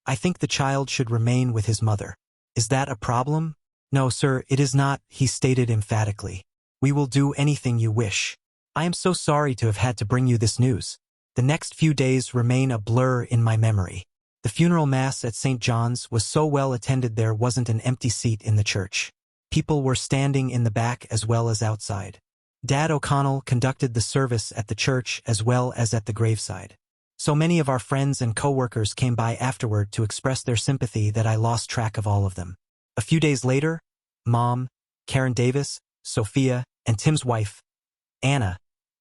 "I think the child should remain with his mother." "Is that a problem?" "No, sir, it is not," he stated emphatically. "We will do anything you wish. I am so sorry to have had to bring you this news." The next few days remain a blur in my memory. The funeral mass at St. John's was so well attended there wasn't an empty seat in the church. People were standing in the back as well as outside. Dad O'Connell conducted the service at the church as well as at the graveside. So many of our friends and co-workers came by afterward to express their sympathy that I lost track of all of them. A few days later, Mom, Karen Davis, Sophia, and Tim's wife, Anna,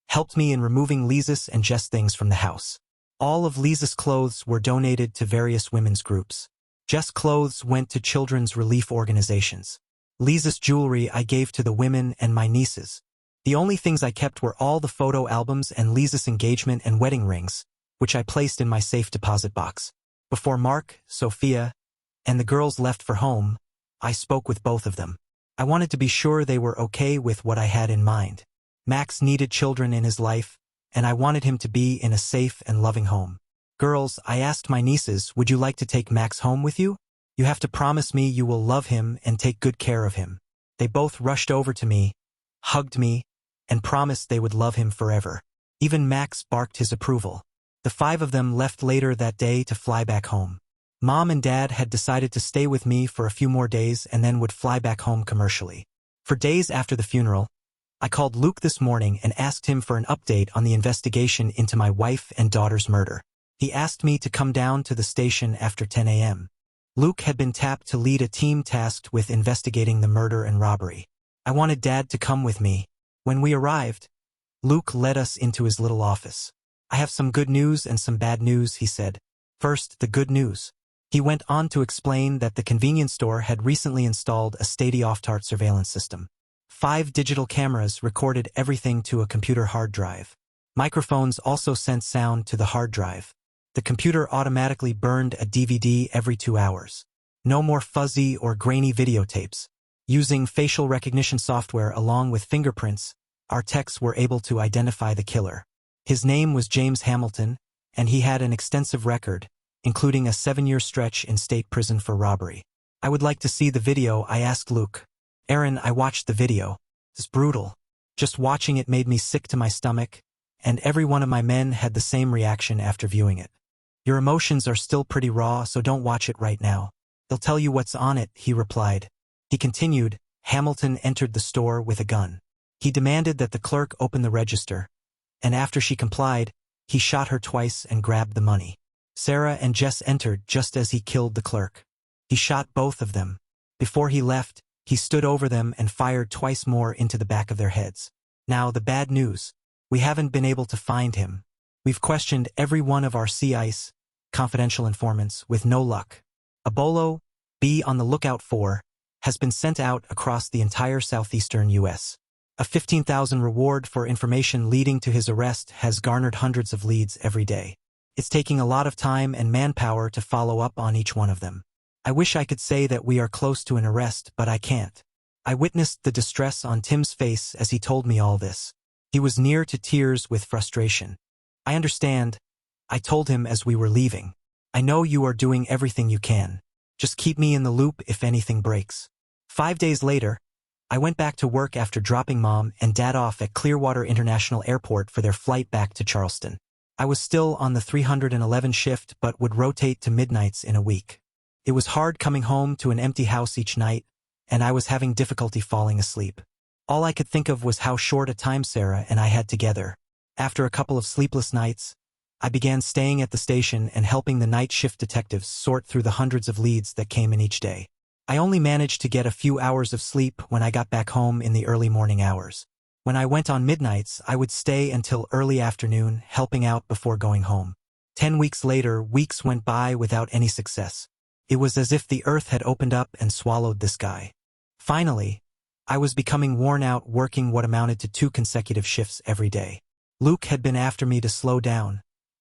helped me in removing Lisa's and Jess' things from the house. All of Lisa's clothes were donated to various women's groups. Jess' clothes went to children's relief organizations. Lisa's jewelry I gave to the women and my nieces. The only things I kept were all the photo albums and Lisa's engagement and wedding rings, which I placed in my safe deposit box. Before Mark, Sophia, and the girls left for home, I spoke with both of them. I wanted to be sure they were okay with what I had in mind. Max needed children in his life, and I wanted him to be in a safe and loving home. "Girls," I asked my nieces, "would you like to take Max home with you? You have to promise me you will love him and take good care of him." They both rushed over to me, hugged me, and promised they would love him forever. Even Max barked his approval. The 5 of them left later that day to fly back home. Mom and Dad had decided to stay with me for a few more days and then would fly back home commercially. For days after the funeral, I called Luke this morning and asked him for an update on the investigation into my wife and daughter's murder. He asked me to come down to the station after 10 a.m. Luke had been tapped to lead a team tasked with investigating the murder and robbery. I wanted Dad to come with me. When we arrived, Luke led us into his little office. "I have some good news and some bad news," he said. "First, the good news." He went on to explain that the convenience store had recently installed a state-of-the-art surveillance system. 5 digital cameras recorded everything to a computer hard drive. Microphones also sent sound to the hard drive. The computer automatically burned a DVD every 2 hours. No more fuzzy or grainy videotapes. Using facial recognition software along with fingerprints, our techs were able to identify the killer. His name was James Hamilton, and he had an extensive record, including a 7-year stretch in state prison for robbery. "I would like to see the video," I asked Luke. "Aaron, I watched the video. It's brutal. Just watching it made me sick to my stomach, and every one of my men had the same reaction after viewing it." Your emotions are still pretty raw, so don't watch it right now. They'll tell you what's on it, he replied. He continued, Hamilton entered the store with a gun. He demanded that the clerk open the register, and after she complied, he shot her twice and grabbed the money. Sarah and Jess entered just as he killed the clerk. He shot both of them. Before he left, he stood over them and fired twice more into the back of their heads. Now the bad news. We haven't been able to find him. We've questioned every one of our CICE, confidential informants, with no luck. A bolo, be on the lookout for, has been sent out across the entire southeastern U.S. A $15,000 reward for information leading to his arrest has garnered hundreds of leads every day. It's taking a lot of time and manpower to follow up on each one of them. I wish I could say that we are close to an arrest, but I can't. I witnessed the distress on Tim's face as he told me all this. He was near to tears with frustration. I understand, I told him as we were leaving. I know you are doing everything you can. Just keep me in the loop if anything breaks. 5 days later, I went back to work after dropping Mom and Dad off at Clearwater International Airport for their flight back to Charleston. I was still on the 311 shift but would rotate to midnights in a week. It was hard coming home to an empty house each night, and I was having difficulty falling asleep. All I could think of was how short a time Sarah and I had together. After a couple of sleepless nights, I began staying at the station and helping the night shift detectives sort through the hundreds of leads that came in each day. I only managed to get a few hours of sleep when I got back home in the early morning hours. When I went on midnights, I would stay until early afternoon, helping out before going home. 10 weeks later, weeks went by without any success. It was as if the earth had opened up and swallowed this guy. Finally, I was becoming worn out working what amounted to 2 consecutive shifts every day. Luke had been after me to slow down,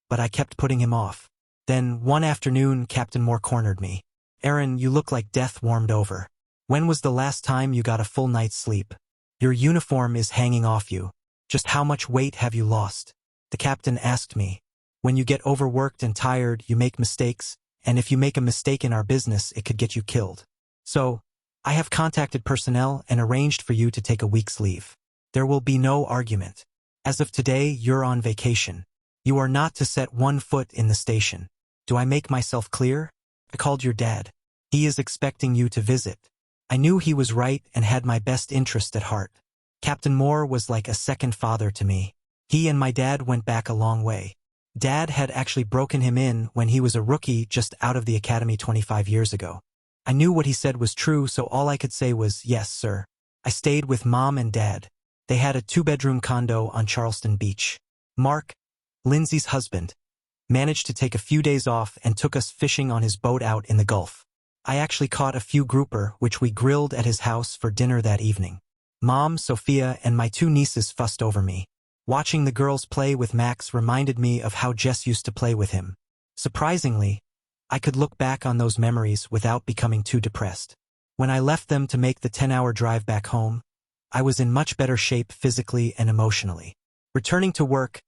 but I kept putting him off. Then, one afternoon, Captain Moore cornered me. Aaron, you look like death warmed over. When was the last time you got a full night's sleep? Your uniform is hanging off you. Just how much weight have you lost? The captain asked me. When you get overworked and tired, you make mistakes, and if you make a mistake in our business, it could get you killed. So, I have contacted personnel and arranged for you to take a week's leave. There will be no argument. As of today, you're on vacation. You are not to set one foot in the station. Do I make myself clear? I called your dad. He is expecting you to visit. I knew he was right and had my best interest at heart. Captain Moore was like a second father to me. He and my dad went back a long way. Dad had actually broken him in when he was a rookie just out of the academy 25 years ago. I knew what he said was true, so all I could say was, yes, sir. I stayed with Mom and Dad. They had a 2-bedroom condo on Charleston Beach. Mark, Lindsay's husband, managed to take a few days off and took us fishing on his boat out in the Gulf. I actually caught a few grouper, which we grilled at his house for dinner that evening. Mom, Sophia, and my 2 nieces fussed over me. Watching the girls play with Max reminded me of how Jess used to play with him. Surprisingly, I could look back on those memories without becoming too depressed. When I left them to make the 10-hour drive back home, I was in much better shape physically and emotionally. Returning to work,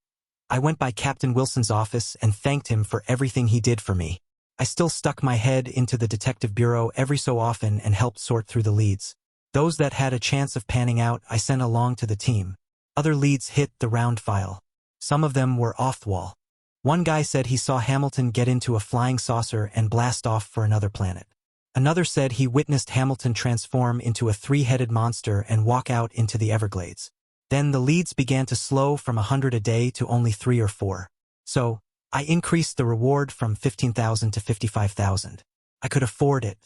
I went by Captain Wilson's office and thanked him for everything he did for me. I still stuck my head into the detective bureau every so often and helped sort through the leads. Those that had a chance of panning out, I sent along to the team. Other leads hit the round file. Some of them were off-the-wall. One guy said he saw Hamilton get into a flying saucer and blast off for another planet. Another said he witnessed Hamilton transform into a 3-headed monster and walk out into the Everglades. Then the leads began to slow from 100 a day to only 3 or 4. So, I increased the reward from $15,000 to $55,000. I could afford it.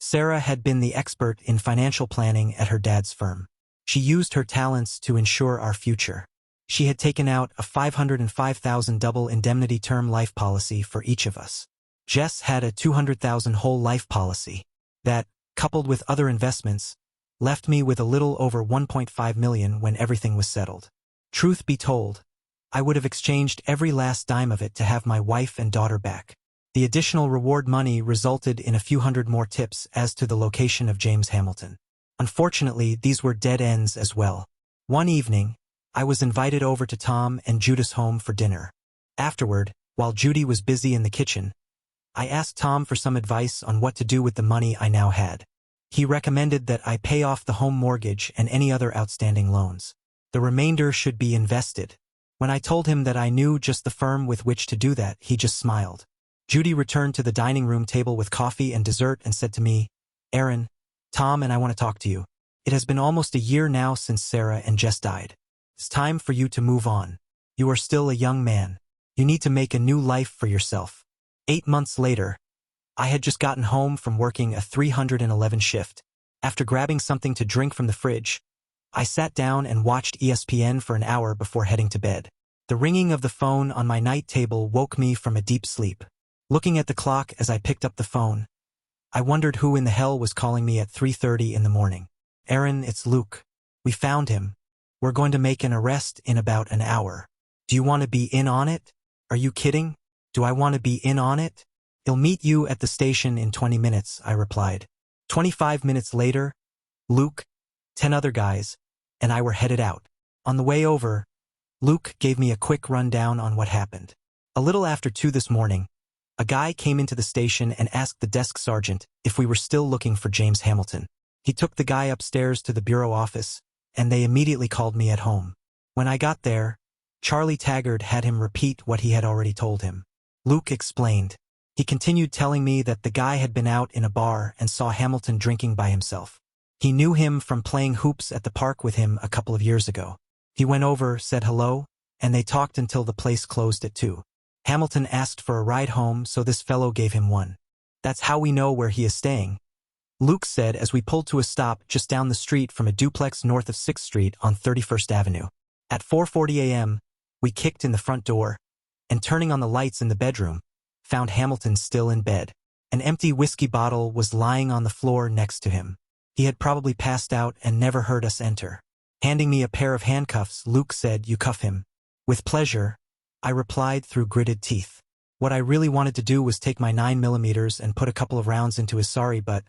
Sarah had been the expert in financial planning at her dad's firm. She used her talents to ensure our future. She had taken out a $505,000 double indemnity term life policy for each of us. Jess had a $200,000 whole life policy. That, coupled with other investments, left me with a little over $1.5 million when everything was settled. Truth be told, I would have exchanged every last dime of it to have my wife and daughter back. The additional reward money resulted in a few hundred more tips as to the location of James Hamilton. Unfortunately, these were dead ends as well. One evening, I was invited over to Tom and Judith's home for dinner. Afterward, while Judy was busy in the kitchen, I asked Tom for some advice on what to do with the money I now had. He recommended that I pay off the home mortgage and any other outstanding loans. The remainder should be invested. When I told him that I knew just the firm with which to do that, he just smiled. Judy returned to the dining room table with coffee and dessert and said to me, "Aaron, Tom and I want to talk to you. It has been almost a year now since Sarah and Jess died. It's time for you to move on. You are still a young man. You need to make a new life for yourself." 8 months later, I had just gotten home from working a 311 shift. After grabbing something to drink from the fridge, I sat down and watched ESPN for an hour before heading to bed. The ringing of the phone on my night table woke me from a deep sleep. Looking at the clock as I picked up the phone, I wondered who in the hell was calling me at 3:30 in the morning. "Aaron, it's Luke. We found him. We're going to make an arrest in about an hour. Do you want to be in on it?" "Are you kidding? Do I want to be in on it?" "He'll meet you at the station in 20 minutes, I replied. 25 minutes later, Luke, 10 other guys, and I were headed out. On the way over, Luke gave me a quick rundown on what happened. A little after 2 this morning, a guy came into the station and asked the desk sergeant if we were still looking for James Hamilton. He took the guy upstairs to the bureau office, and they immediately called me at home. When I got there, Charlie Taggart had him repeat what he had already told him. Luke explained. He continued telling me that the guy had been out in a bar and saw Hamilton drinking by himself. He knew him from playing hoops at the park with him a couple of years ago. He went over, said hello, and they talked until the place closed at 2. Hamilton asked for a ride home, so this fellow gave him one. That's how we know where he is staying, Luke said as we pulled to a stop just down the street from a duplex north of 6th Street on 31st Avenue. At 4:40 a.m., we kicked in the front door, and turning on the lights in the bedroom, found Hamilton still in bed. An empty whiskey bottle was lying on the floor next to him. He had probably passed out and never heard us enter. Handing me a pair of handcuffs, Luke said, "You cuff him." "With pleasure," I replied through gritted teeth. What I really wanted to do was take my 9mm and put a couple of rounds into his sorry but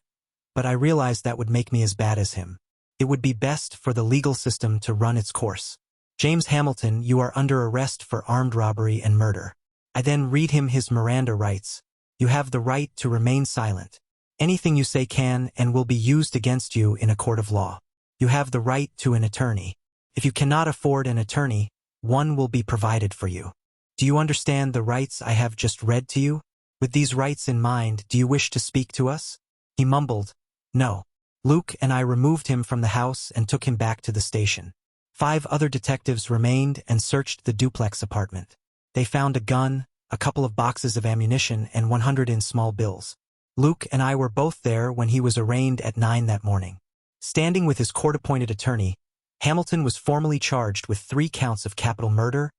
I realized that would make me as bad as him. It would be best for the legal system to run its course. "James Hamilton, you are under arrest for armed robbery and murder." I then read him his Miranda rights. "You have the right to remain silent. Anything you say can and will be used against you in a court of law. You have the right to an attorney. If you cannot afford an attorney, one will be provided for you. Do you understand the rights I have just read to you? With these rights in mind, do you wish to speak to us?" He mumbled, "No." Luke and I removed him from the house and took him back to the station. 5 other detectives remained and searched the duplex apartment. They found a gun, a couple of boxes of ammunition, and 100 in small bills. Luke and I were both there when he was arraigned at 9 that morning. Standing with his court-appointed attorney, Hamilton was formally charged with 3 counts of capital murder,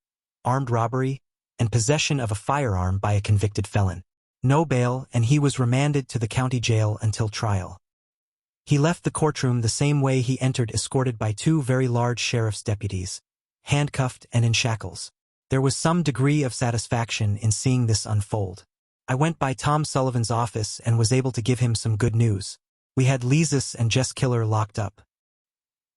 armed robbery, and possession of a firearm by a convicted felon. No bail, and he was remanded to the county jail until trial. He left the courtroom the same way he entered, escorted by 2 very large sheriff's deputies, handcuffed and in shackles. There was some degree of satisfaction in seeing this unfold. I went by Tom Sullivan's office and was able to give him some good news. We had Lizus and Jess Killer locked up.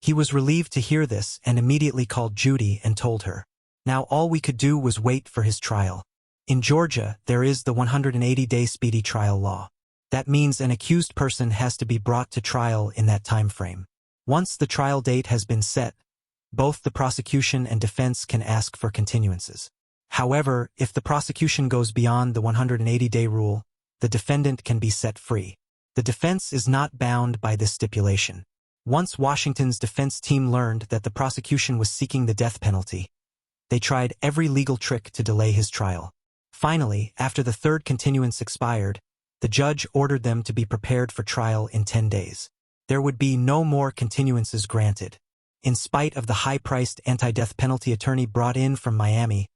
He was relieved to hear this and immediately called Judy and told her. Now all we could do was wait for his trial. In Georgia, there is the 180-day speedy trial law. That means an accused person has to be brought to trial in that time frame. Once the trial date has been set, both the prosecution and defense can ask for continuances. However, if the prosecution goes beyond the 180-day rule, the defendant can be set free. The defense is not bound by this stipulation. Once Washington's defense team learned that the prosecution was seeking the death penalty, they tried every legal trick to delay his trial. Finally, after the 3rd continuance expired, the judge ordered them to be prepared for trial in 10 days. There would be no more continuances granted. In spite of the high-priced anti-death penalty attorney brought in from Miami,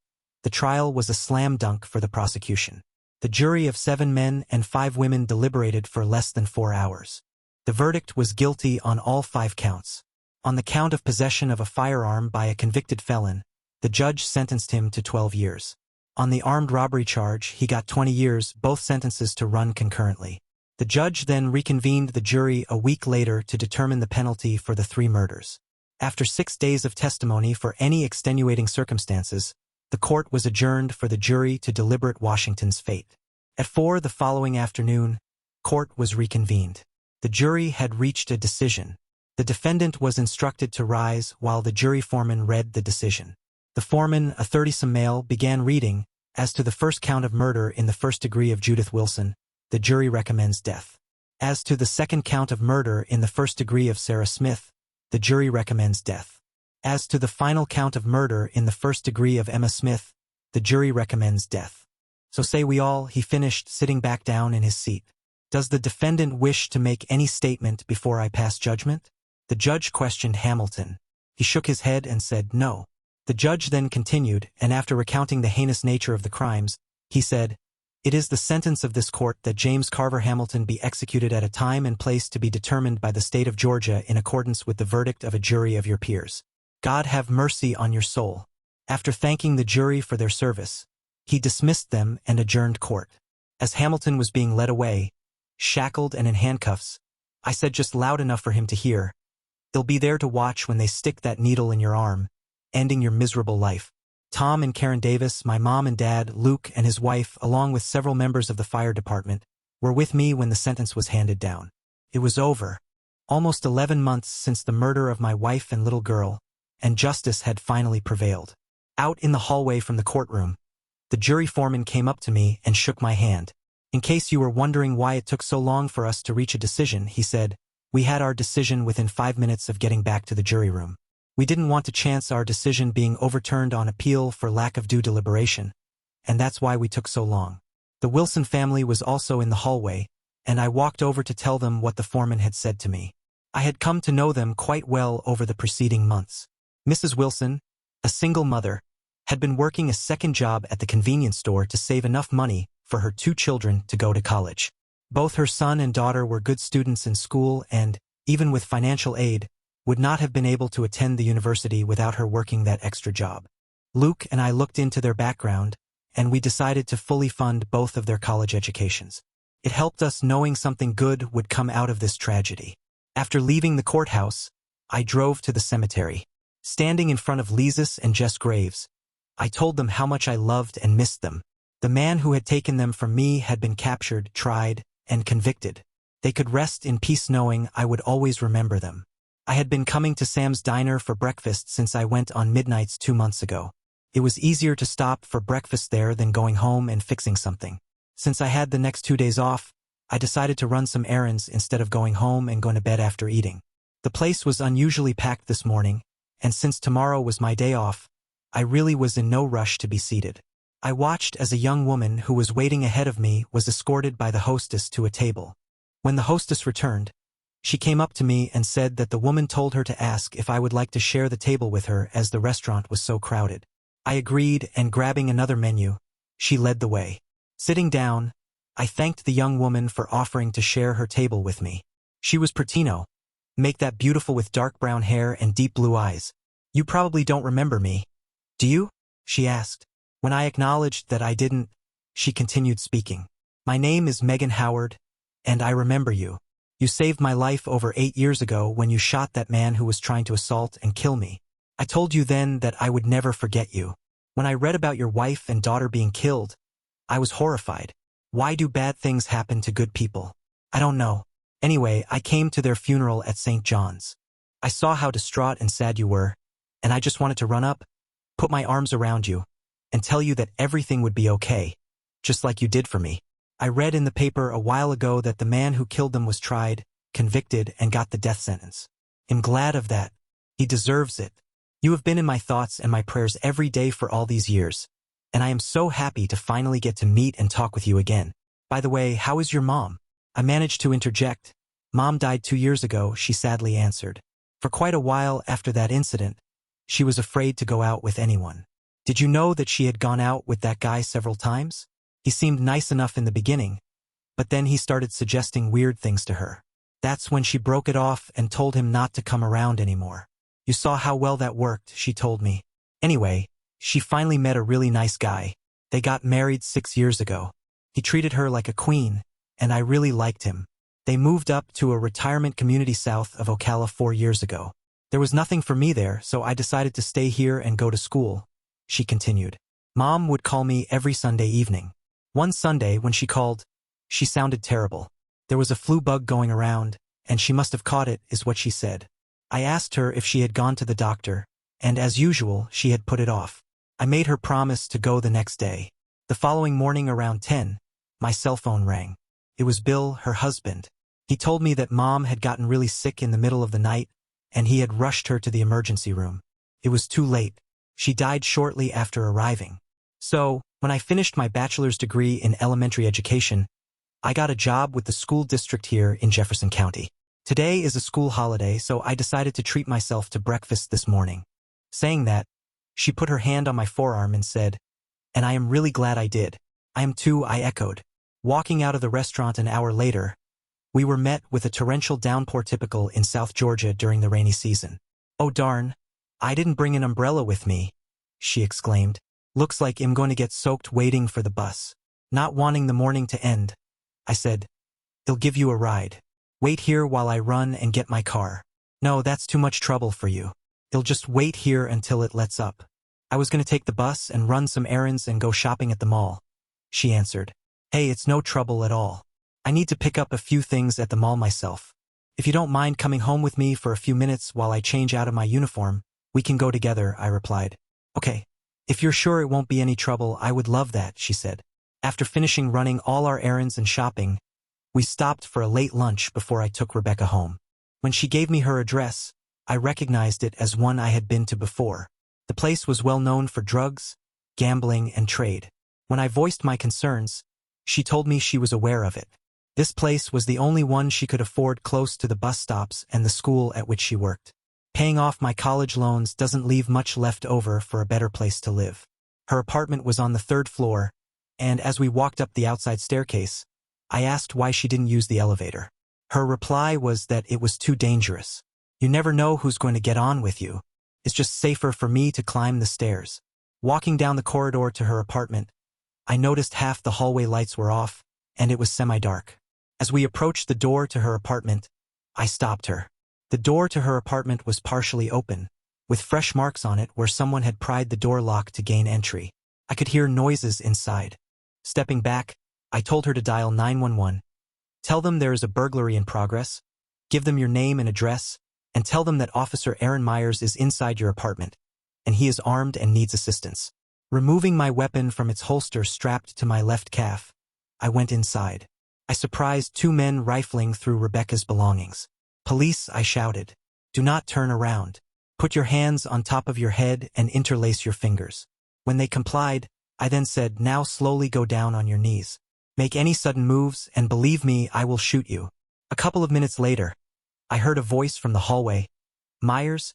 the trial was a slam dunk for the prosecution. The jury of 7 men and 5 women deliberated for less than 4 hours. The verdict was guilty on all 5 counts. On the count of possession of a firearm by a convicted felon, the judge sentenced him to 12 years. On the armed robbery charge, he got 20 years, both sentences to run concurrently. The judge then reconvened the jury a week later to determine the penalty for the 3 murders. After 6 days of testimony for any extenuating circumstances, the court was adjourned for the jury to deliberate Washington's fate. At 4 the following afternoon, court was reconvened. The jury had reached a decision. The defendant was instructed to rise while the jury foreman read the decision. The foreman, a 30-some male, began reading, As to the first count of murder in the first degree of Judith Wilson, the jury recommends death. As to the second count of murder in the first degree of Sarah Smith, the jury recommends death. As to the final count of murder in the first degree of Emma Smith, the jury recommends death. So say we all, he finished, sitting back down in his seat. Does the defendant wish to make any statement before I pass judgment? The judge questioned Hamilton. He shook his head and said no. The judge then continued, and after recounting the heinous nature of the crimes, he said, "It is the sentence of this court that James Carver Hamilton be executed at a time and place to be determined by the state of Georgia in accordance with the verdict of a jury of your peers. God have mercy on your soul." After thanking the jury for their service, he dismissed them and adjourned court. As Hamilton was being led away, shackled and in handcuffs, I said just loud enough for him to hear, "They'll be there to watch when they stick that needle in your arm, ending your miserable life." Tom and Karen Davis, my mom and dad, Luke and his wife, along with several members of the fire department, were with me when the sentence was handed down. It was over. Almost 11 months since the murder of my wife and little girl, and justice had finally prevailed. Out in the hallway from the courtroom, the jury foreman came up to me and shook my hand. "In case you were wondering why it took so long for us to reach a decision," he said, "we had our decision within 5 minutes of getting back to the jury room. We didn't want to chance our decision being overturned on appeal for lack of due deliberation, and that's why we took so long." The Wilson family was also in the hallway, and I walked over to tell them what the foreman had said to me. I had come to know them quite well over the preceding months. Mrs. Wilson, a single mother, had been working a second job at the convenience store to save enough money for her 2 children to go to college. Both her son and daughter were good students in school and, even with financial aid, would not have been able to attend the university without her working that extra job. Luke and I looked into their background, and we decided to fully fund both of their college educations. It helped us knowing something good would come out of this tragedy. After leaving the courthouse, I drove to the cemetery. Standing in front of Lisa's and Jess' graves, I told them how much I loved and missed them. The man who had taken them from me had been captured, tried, and convicted. They could rest in peace knowing I would always remember them. I had been coming to Sam's Diner for breakfast since I went on midnights 2 months ago. It was easier to stop for breakfast there than going home and fixing something. Since I had the next 2 days off, I decided to run some errands instead of going home and going to bed after eating. The place was unusually packed this morning, and since tomorrow was my day off, I really was in no rush to be seated. I watched as a young woman who was waiting ahead of me was escorted by the hostess to a table. When the hostess returned, she came up to me and said that the woman told her to ask if I would like to share the table with her as the restaurant was so crowded. I agreed, and grabbing another menu, she led the way. Sitting down, I thanked the young woman for offering to share her table with me. She was Pertino, make that beautiful with dark brown hair and deep blue eyes. "You probably don't remember me, do you?" she asked. When I acknowledged that I didn't, she continued speaking. "My name is Megan Howard, and I remember you. You saved my life over 8 years ago when you shot that man who was trying to assault and kill me. I told you then that I would never forget you. When I read about your wife and daughter being killed, I was horrified. Why do bad things happen to good people? I don't know. Anyway, I came to their funeral at St. John's. I saw how distraught and sad you were, and I just wanted to run up, put my arms around you, and tell you that everything would be okay, just like you did for me. I read in the paper a while ago that the man who killed them was tried, convicted, and got the death sentence. I'm glad of that. He deserves it. You have been in my thoughts and my prayers every day for all these years, and I am so happy to finally get to meet and talk with you again. By the way, how is your mom?" I managed to interject. "Mom died 2 years ago," she sadly answered. "For quite a while after that incident, she was afraid to go out with anyone. Did you know that she had gone out with that guy several times? He seemed nice enough in the beginning, but then he started suggesting weird things to her. That's when she broke it off and told him not to come around anymore. You saw how well that worked," she told me. Anyway, she finally met a really nice guy. They got married 6 years ago. He treated her like a queen, and I really liked him. They moved up to a retirement community south of Ocala 4 years ago. There was nothing for me there, so I decided to stay here and go to school," she continued. "Mom would call me every Sunday evening. One Sunday when she called, she sounded terrible. There was a flu bug going around, and she must have caught it, is what she said. I asked her if she had gone to the doctor, and as usual, she had put it off. I made her promise to go the next day. The following morning around 10, my cell phone rang. It was Bill, her husband. He told me that Mom had gotten really sick in the middle of the night, and he had rushed her to the emergency room. It was too late. She died shortly after arriving. So, when I finished my bachelor's degree in elementary education, I got a job with the school district here in Jefferson County. Today is a school holiday, so I decided to treat myself to breakfast this morning. Saying that, she put her hand on my forearm and said, "And I am really glad I did." "I am too," I echoed. Walking out of the restaurant an hour later, we were met with a torrential downpour typical in South Georgia during the rainy season. "Oh darn, I didn't bring an umbrella with me," she exclaimed. "Looks like I'm going to get soaked waiting for the bus." Not wanting the morning to end, I said, "I'll give you a ride. Wait here while I run and get my car." "No, that's too much trouble for you. I'll just wait here until it lets up. I was going to take the bus and run some errands and go shopping at the mall," she answered. "Hey, it's no trouble at all. I need to pick up a few things at the mall myself. If you don't mind coming home with me for a few minutes while I change out of my uniform, we can go together," I replied. "Okay. If you're sure it won't be any trouble, I would love that," she said. After finishing running all our errands and shopping, we stopped for a late lunch before I took Rebecca home. When she gave me her address, I recognized it as one I had been to before. The place was well known for drugs, gambling, and trade. When I voiced my concerns, she told me she was aware of it. This place was the only one she could afford close to the bus stops and the school at which she worked. Paying off my college loans doesn't leave much left over for a better place to live. Her apartment was on the 3rd floor, and as we walked up the outside staircase, I asked why she didn't use the elevator. Her reply was that it was too dangerous. "You never know who's going to get on with you. It's just safer for me to climb the stairs." Walking down the corridor to her apartment, I noticed half the hallway lights were off, and it was semi-dark. As we approached the door to her apartment, I stopped her. The door to her apartment was partially open, with fresh marks on it where someone had pried the door lock to gain entry. I could hear noises inside. Stepping back, I told her to dial 911. "Tell them there is a burglary in progress, give them your name and address, and tell them that Officer Aaron Myers is inside your apartment, and he is armed and needs assistance." Removing my weapon from its holster strapped to my left calf, I went inside. I surprised 2 men rifling through Rebecca's belongings. "Police," I shouted. "Do not turn around. Put your hands on top of your head and interlace your fingers." When they complied, I then said, "Now slowly go down on your knees. Make any sudden moves, and believe me, I will shoot you." A couple of minutes later, I heard a voice from the hallway. "Myers?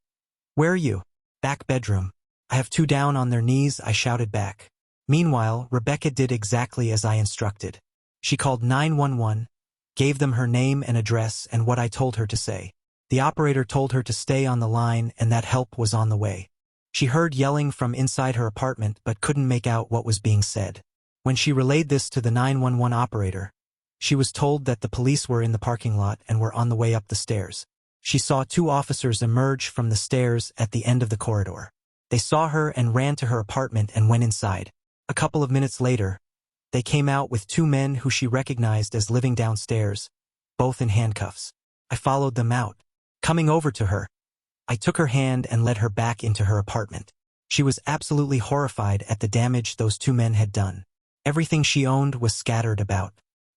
Where are you?" "Back bedroom." "I have 2 down on their knees," I shouted back. Meanwhile, Rebecca did exactly as I instructed. She called 911, gave them her name and address and what I told her to say. The operator told her to stay on the line and that help was on the way. She heard yelling from inside her apartment but couldn't make out what was being said. When she relayed this to the 911 operator, she was told that the police were in the parking lot and were on the way up the stairs. She saw 2 officers emerge from the stairs at the end of the corridor. They saw her and ran to her apartment and went inside. A couple of minutes later, they came out with 2 men who she recognized as living downstairs, both in handcuffs. I followed them out. Coming over to her, I took her hand and led her back into her apartment. She was absolutely horrified at the damage those 2 men had done. Everything she owned was scattered about.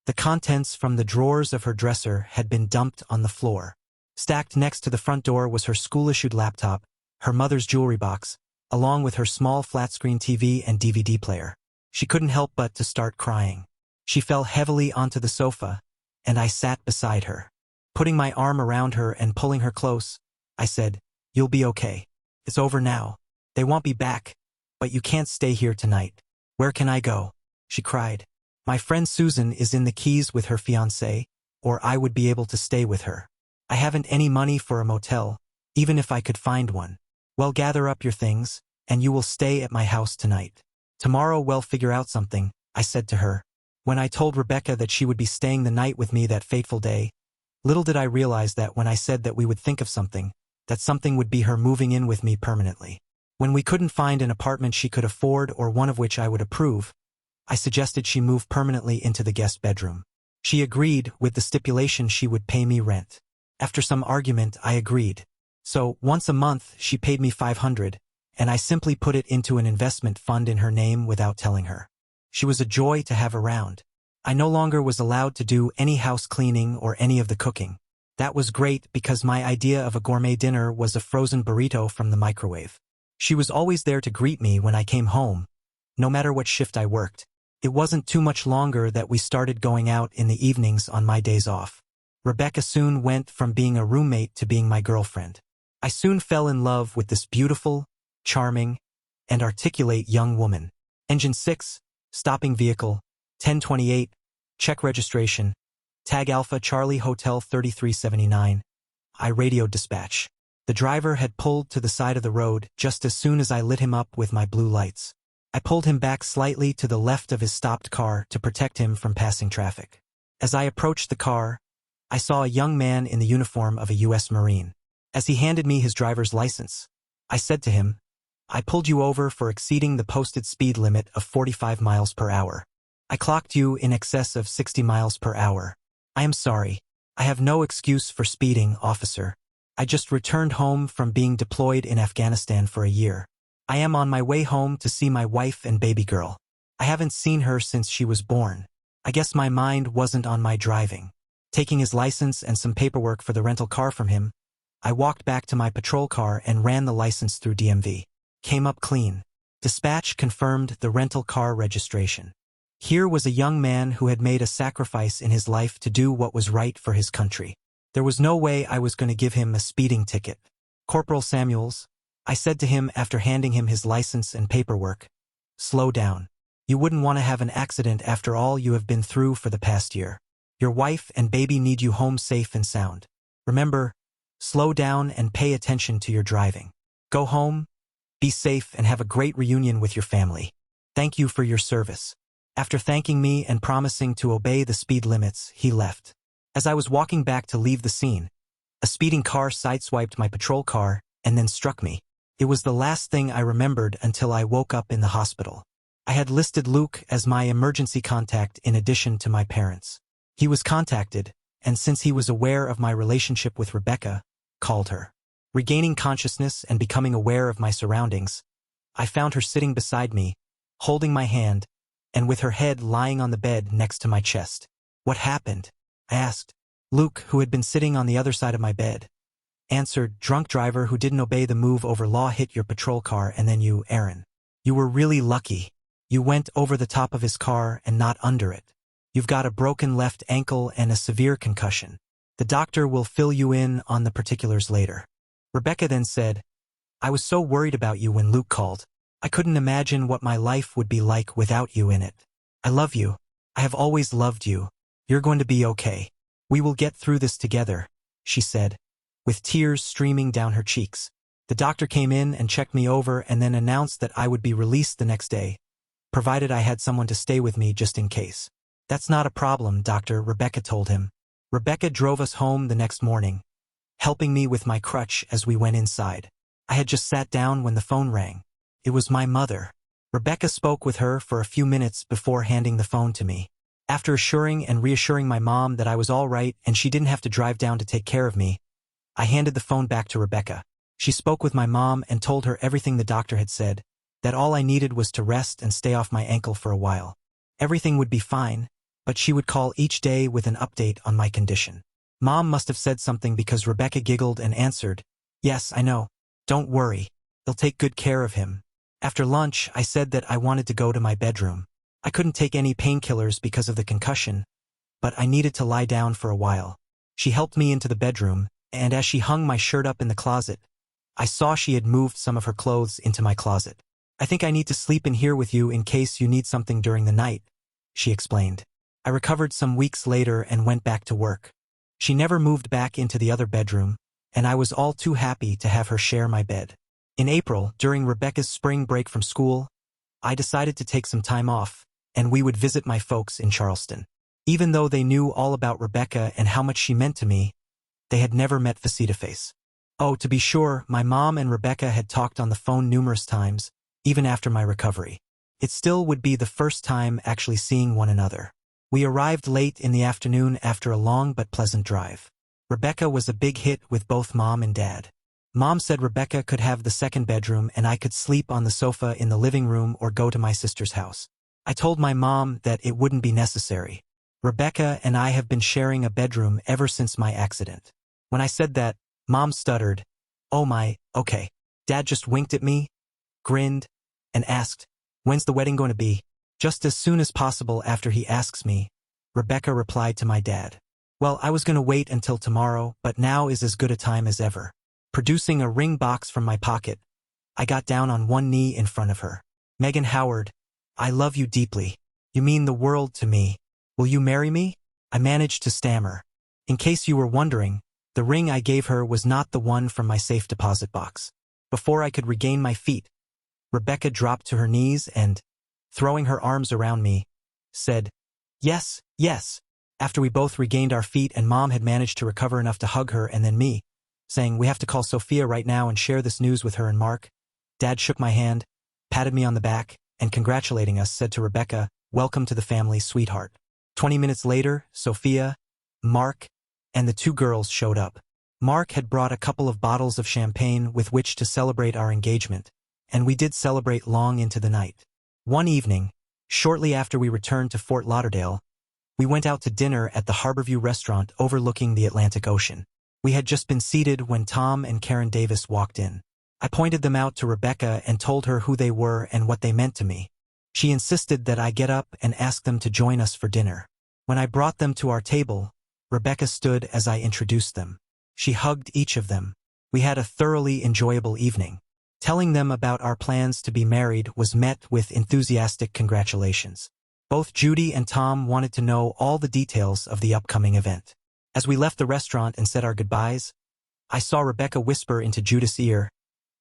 The contents from the drawers of her dresser had been dumped on the floor. Stacked next to the front door was her school-issued laptop, her mother's jewelry box, along with her small flat-screen TV and DVD player. She couldn't help but to start crying. She fell heavily onto the sofa, and I sat beside her. Putting my arm around her and pulling her close, I said, "You'll be okay. It's over now. They won't be back, but you can't stay here tonight." "Where can I go?" she cried. "My friend Susan is in the Keys with her fiancé, or I would be able to stay with her. I haven't any money for a motel, even if I could find one." "Well, gather up your things, and you will stay at my house tonight. Tomorrow we'll figure out something," I said to her. When I told Rebecca that she would be staying the night with me that fateful day, little did I realize that when I said that we would think of something, that something would be her moving in with me permanently. When we couldn't find an apartment she could afford or one of which I would approve, I suggested she move permanently into the guest bedroom. She agreed with the stipulation she would pay me rent. After some argument, I agreed. So, once a month, she paid me $500, and I simply put it into an investment fund in her name without telling her. She was a joy to have around. I no longer was allowed to do any house cleaning or any of the cooking. That was great because my idea of a gourmet dinner was a frozen burrito from the microwave. She was always there to greet me when I came home, no matter what shift I worked. It wasn't too much longer that we started going out in the evenings on my days off. Rebecca soon went from being a roommate to being my girlfriend. I soon fell in love with this beautiful, charming, and articulate young woman. Engine 6, stopping vehicle, 1028, check registration, tag Alpha Charlie Hotel 3379. I radioed dispatch. The driver had pulled to the side of the road just as soon as I lit him up with my blue lights. I pulled him back slightly to the left of his stopped car to protect him from passing traffic. As I approached the car, I saw a young man in the uniform of a U.S. Marine. As he handed me his driver's license, I said to him, "I pulled you over for exceeding the posted speed limit of 45 miles per hour. I clocked you in excess of 60 miles per hour. I am sorry. I have no excuse for speeding, officer. I just returned home from being deployed in Afghanistan for a year. I am on my way home to see my wife and baby girl. I haven't seen her since she was born. I guess my mind wasn't on my driving." Taking his license and some paperwork for the rental car from him, I walked back to my patrol car and ran the license through DMV. Came up clean. Dispatch confirmed the rental car registration. Here was a young man who had made a sacrifice in his life to do what was right for his country. There was no way I was going to give him a speeding ticket. "Corporal Samuels," I said to him after handing him his license and paperwork, "slow down. You wouldn't want to have an accident after all you have been through for the past year. Your wife and baby need you home safe and sound. Remember, slow down and pay attention to your driving. Go home, be safe, and have a great reunion with your family. Thank you for your service." After thanking me and promising to obey the speed limits, he left. As I was walking back to leave the scene, a speeding car sideswiped my patrol car and then struck me. It was the last thing I remembered until I woke up in the hospital. I had listed Luke as my emergency contact in addition to my parents. He was contacted, and since he was aware of my relationship with Rebecca, called her. Regaining consciousness and becoming aware of my surroundings, I found her sitting beside me, holding my hand, and with her head lying on the bed next to my chest. "What happened?" I asked. Luke, who had been sitting on the other side of my bed, answered, "Drunk driver who didn't obey the move over law hit your patrol car and then you, Aaron. You were really lucky. You went over the top of his car and not under it. You've got a broken left ankle and a severe concussion. The doctor will fill you in on the particulars later." Rebecca then said, "I was so worried about you when Luke called. I couldn't imagine what my life would be like without you in it. I love you. I have always loved you. You're going to be okay. We will get through this together," she said, with tears streaming down her cheeks. The doctor came in and checked me over and then announced that I would be released the next day, provided I had someone to stay with me just in case. "That's not a problem, doctor," Rebecca told him. Rebecca drove us home the next morning, helping me with my crutch as we went inside. I had just sat down when the phone rang. It was my mother. Rebecca spoke with her for a few minutes before handing the phone to me. After assuring and reassuring my mom that I was all right and she didn't have to drive down to take care of me, I handed the phone back to Rebecca. She spoke with my mom and told her everything the doctor had said, that all I needed was to rest and stay off my ankle for a while. Everything would be fine, but she would call each day with an update on my condition. Mom must have said something because Rebecca giggled and answered, "Yes, I know. Don't worry. They'll take good care of him." After lunch, I said that I wanted to go to my bedroom. I couldn't take any painkillers because of the concussion, but I needed to lie down for a while. She helped me into the bedroom, and as she hung my shirt up in the closet, I saw she had moved some of her clothes into my closet. "I think I need to sleep in here with you in case you need something during the night," she explained. I recovered some weeks later and went back to work. She never moved back into the other bedroom, and I was all too happy to have her share my bed. In April, during Rebecca's spring break from school, I decided to take some time off, and we would visit my folks in Charleston. Even though they knew all about Rebecca and how much she meant to me, they had never met face-to-face. Oh, to be sure, my mom and Rebecca had talked on the phone numerous times, even after my recovery. It still would be the first time actually seeing one another. We arrived late in the afternoon after a long but pleasant drive. Rebecca was a big hit with both Mom and Dad. Mom said Rebecca could have the second bedroom and I could sleep on the sofa in the living room or go to my sister's house. I told my mom that it wouldn't be necessary. Rebecca and I have been sharing a bedroom ever since my accident. When I said that, Mom stuttered, "Oh my, okay." Dad just winked at me, grinned, and asked, "When's the wedding going to be?" "Just as soon as possible after he asks me," Rebecca replied to my dad. "Well, I was going to wait until tomorrow, but now is as good a time as ever." Producing a ring box from my pocket, I got down on one knee in front of her. "Megan Howard, I love you deeply. You mean the world to me. Will you marry me?" I managed to stammer. In case you were wondering, the ring I gave her was not the one from my safe deposit box. Before I could regain my feet, Rebecca dropped to her knees and, throwing her arms around me, said, "Yes, yes." After we both regained our feet and Mom had managed to recover enough to hug her and then me, saying, "We have to call Sophia right now and share this news with her and Mark," Dad shook my hand, patted me on the back, and congratulating us, said to Rebecca, "Welcome to the family, sweetheart." 20 minutes later, Sophia, Mark, and the two girls showed up. Mark had brought a couple of bottles of champagne with which to celebrate our engagement, and we did celebrate long into the night. One evening, shortly after we returned to Fort Lauderdale, we went out to dinner at the Harborview restaurant overlooking the Atlantic Ocean. We had just been seated when Tom and Karen Davis walked in. I pointed them out to Rebecca and told her who they were and what they meant to me. She insisted that I get up and ask them to join us for dinner. When I brought them to our table, Rebecca stood as I introduced them. She hugged each of them. We had a thoroughly enjoyable evening. Telling them about our plans to be married was met with enthusiastic congratulations. Both Judy and Tom wanted to know all the details of the upcoming event. As we left the restaurant and said our goodbyes, I saw Rebecca whisper into Judith's ear,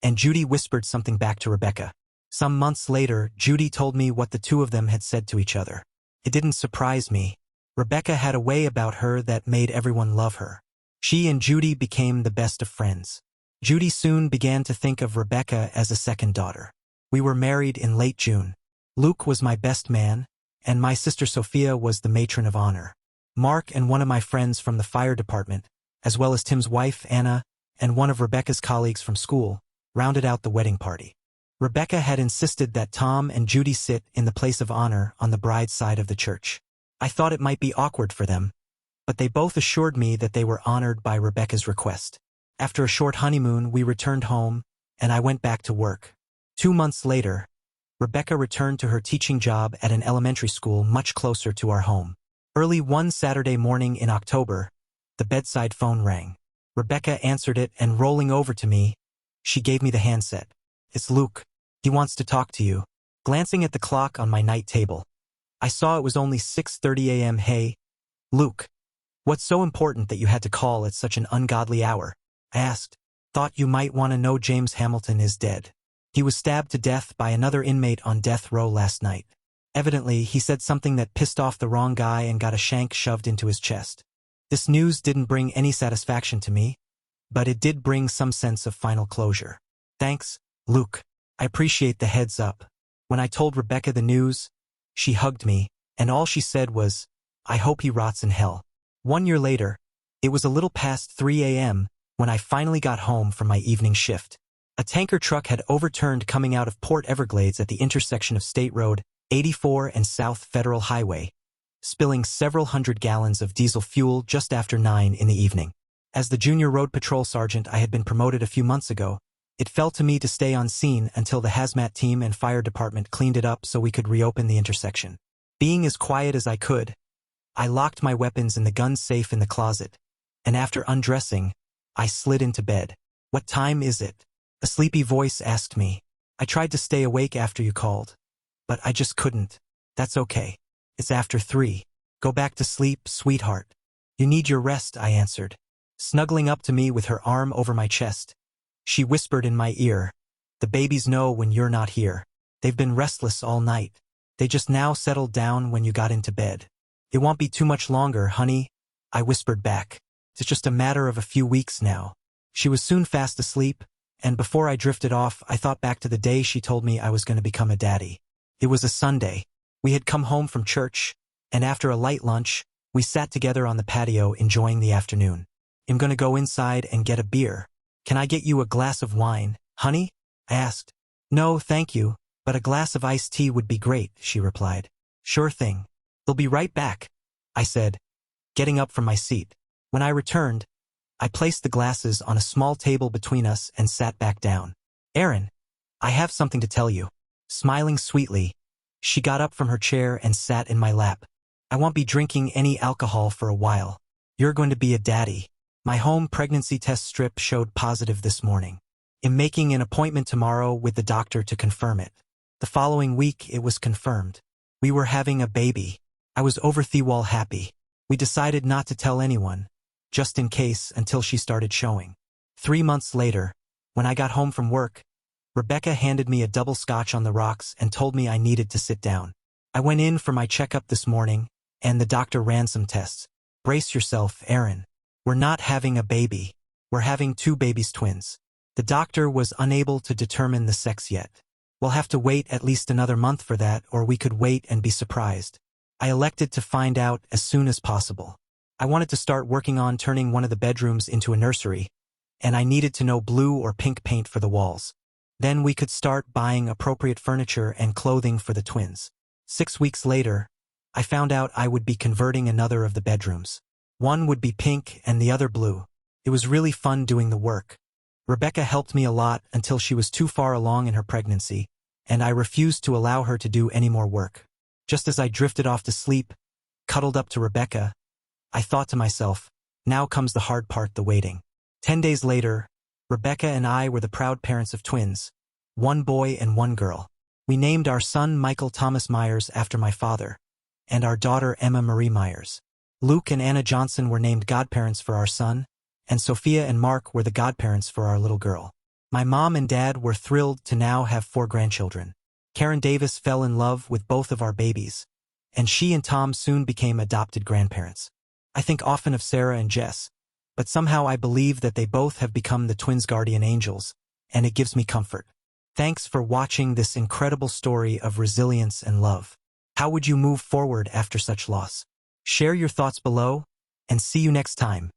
and Judy whispered something back to Rebecca. Some months later, Judy told me what the two of them had said to each other. It didn't surprise me. Rebecca had a way about her that made everyone love her. She and Judy became the best of friends. Judy soon began to think of Rebecca as a second daughter. We were married in late June. Luke was my best man, and my sister Sophia was the matron of honor. Mark and one of my friends from the fire department, as well as Tim's wife, Anna, and one of Rebecca's colleagues from school, rounded out the wedding party. Rebecca had insisted that Tom and Judy sit in the place of honor on the bride's side of the church. I thought it might be awkward for them, but they both assured me that they were honored by Rebecca's request. After a short honeymoon, we returned home, and I went back to work. 2 months later, Rebecca returned to her teaching job at an elementary school much closer to our home. Early one Saturday morning in October, the bedside phone rang. Rebecca answered it, and rolling over to me, she gave me the handset. "It's Luke. He wants to talk to you." Glancing at the clock on my night table, I saw it was only 6:30 a.m. "Hey, Luke, what's so important that you had to call at such an ungodly hour?" I asked. "Thought you might want to know James Hamilton is dead. He was stabbed to death by another inmate on death row last night. Evidently, he said something that pissed off the wrong guy and got a shank shoved into his chest." This news didn't bring any satisfaction to me, but it did bring some sense of final closure. "Thanks, Luke. I appreciate the heads up." When I told Rebecca the news, she hugged me, and all she said was, "I hope he rots in hell." 1 year later, it was a little past 3 a.m. when I finally got home from my evening shift. A tanker truck had overturned coming out of Port Everglades at the intersection of State Road 84 and South Federal Highway, spilling several hundred gallons of diesel fuel just after 9 in the evening. As the junior road patrol sergeant I had been promoted a few months ago, it fell to me to stay on scene until the hazmat team and fire department cleaned it up so we could reopen the intersection. Being as quiet as I could, I locked my weapons in the gun safe in the closet, and after undressing, I slid into bed. "What time is it?" a sleepy voice asked me. "I tried to stay awake after you called, but I just couldn't." "That's okay. It's after 3. Go back to sleep, sweetheart. You need your rest," I answered. Snuggling up to me with her arm over my chest, she whispered in my ear, "The babies know when you're not here. They've been restless all night. They just now settled down when you got into bed." "It won't be too much longer, honey," I whispered back. "It's just a matter of a few weeks now." She was soon fast asleep, and before I drifted off, I thought back to the day she told me I was going to become a daddy. It was a Sunday. We had come home from church, and after a light lunch, we sat together on the patio enjoying the afternoon. "I'm going to go inside and get a beer. Can I get you a glass of wine, honey?" I asked. "No, thank you. But a glass of iced tea would be great, she replied. Sure thing. They'll be right back, I said, getting up from my seat. When I returned, I placed the glasses on a small table between us and sat back down. Erin, I have something to tell you. Smiling sweetly, she got up from her chair and sat in my lap. I won't be drinking any alcohol for a while. You're going to be a daddy. My home pregnancy test strip showed positive this morning. I'm making an appointment tomorrow with the doctor to confirm it. The following week it was confirmed. We were having a baby. I was over the wall happy. We decided not to tell anyone, just in case, until she started showing. 3 months later, when I got home from work, Rebecca handed me a double scotch on the rocks and told me I needed to sit down. I went in for my checkup this morning, and the doctor ran some tests. Brace yourself, Erin. We're not having a baby. We're having 2 babies, twins. The doctor was unable to determine the sex yet. We'll have to wait at least another month for that, or we could wait and be surprised. I elected to find out as soon as possible. I wanted to start working on turning one of the bedrooms into a nursery, and I needed to know blue or pink paint for the walls. Then we could start buying appropriate furniture and clothing for the twins. 6 weeks later, I found out I would be converting another of the bedrooms. One would be pink and the other blue. It was really fun doing the work. Rebecca helped me a lot until she was too far along in her pregnancy, and I refused to allow her to do any more work. Just as I drifted off to sleep, cuddled up to Rebecca, I thought to myself, now comes the hard part, the waiting. 10 days later, Rebecca and I were the proud parents of twins, 1 boy and 1 girl. We named our son Michael Thomas Myers after my father, and our daughter Emma Marie Myers. Luke and Anna Johnson were named godparents for our son, and Sophia and Mark were the godparents for our little girl. My mom and dad were thrilled to now have 4 grandchildren. Karen Davis fell in love with both of our babies, and she and Tom soon became adopted grandparents. I think often of Sarah and Jess, but somehow I believe that they both have become the twins' guardian angels, and it gives me comfort. Thanks for watching this incredible story of resilience and love. How would you move forward after such loss? Share your thoughts below, and see you next time.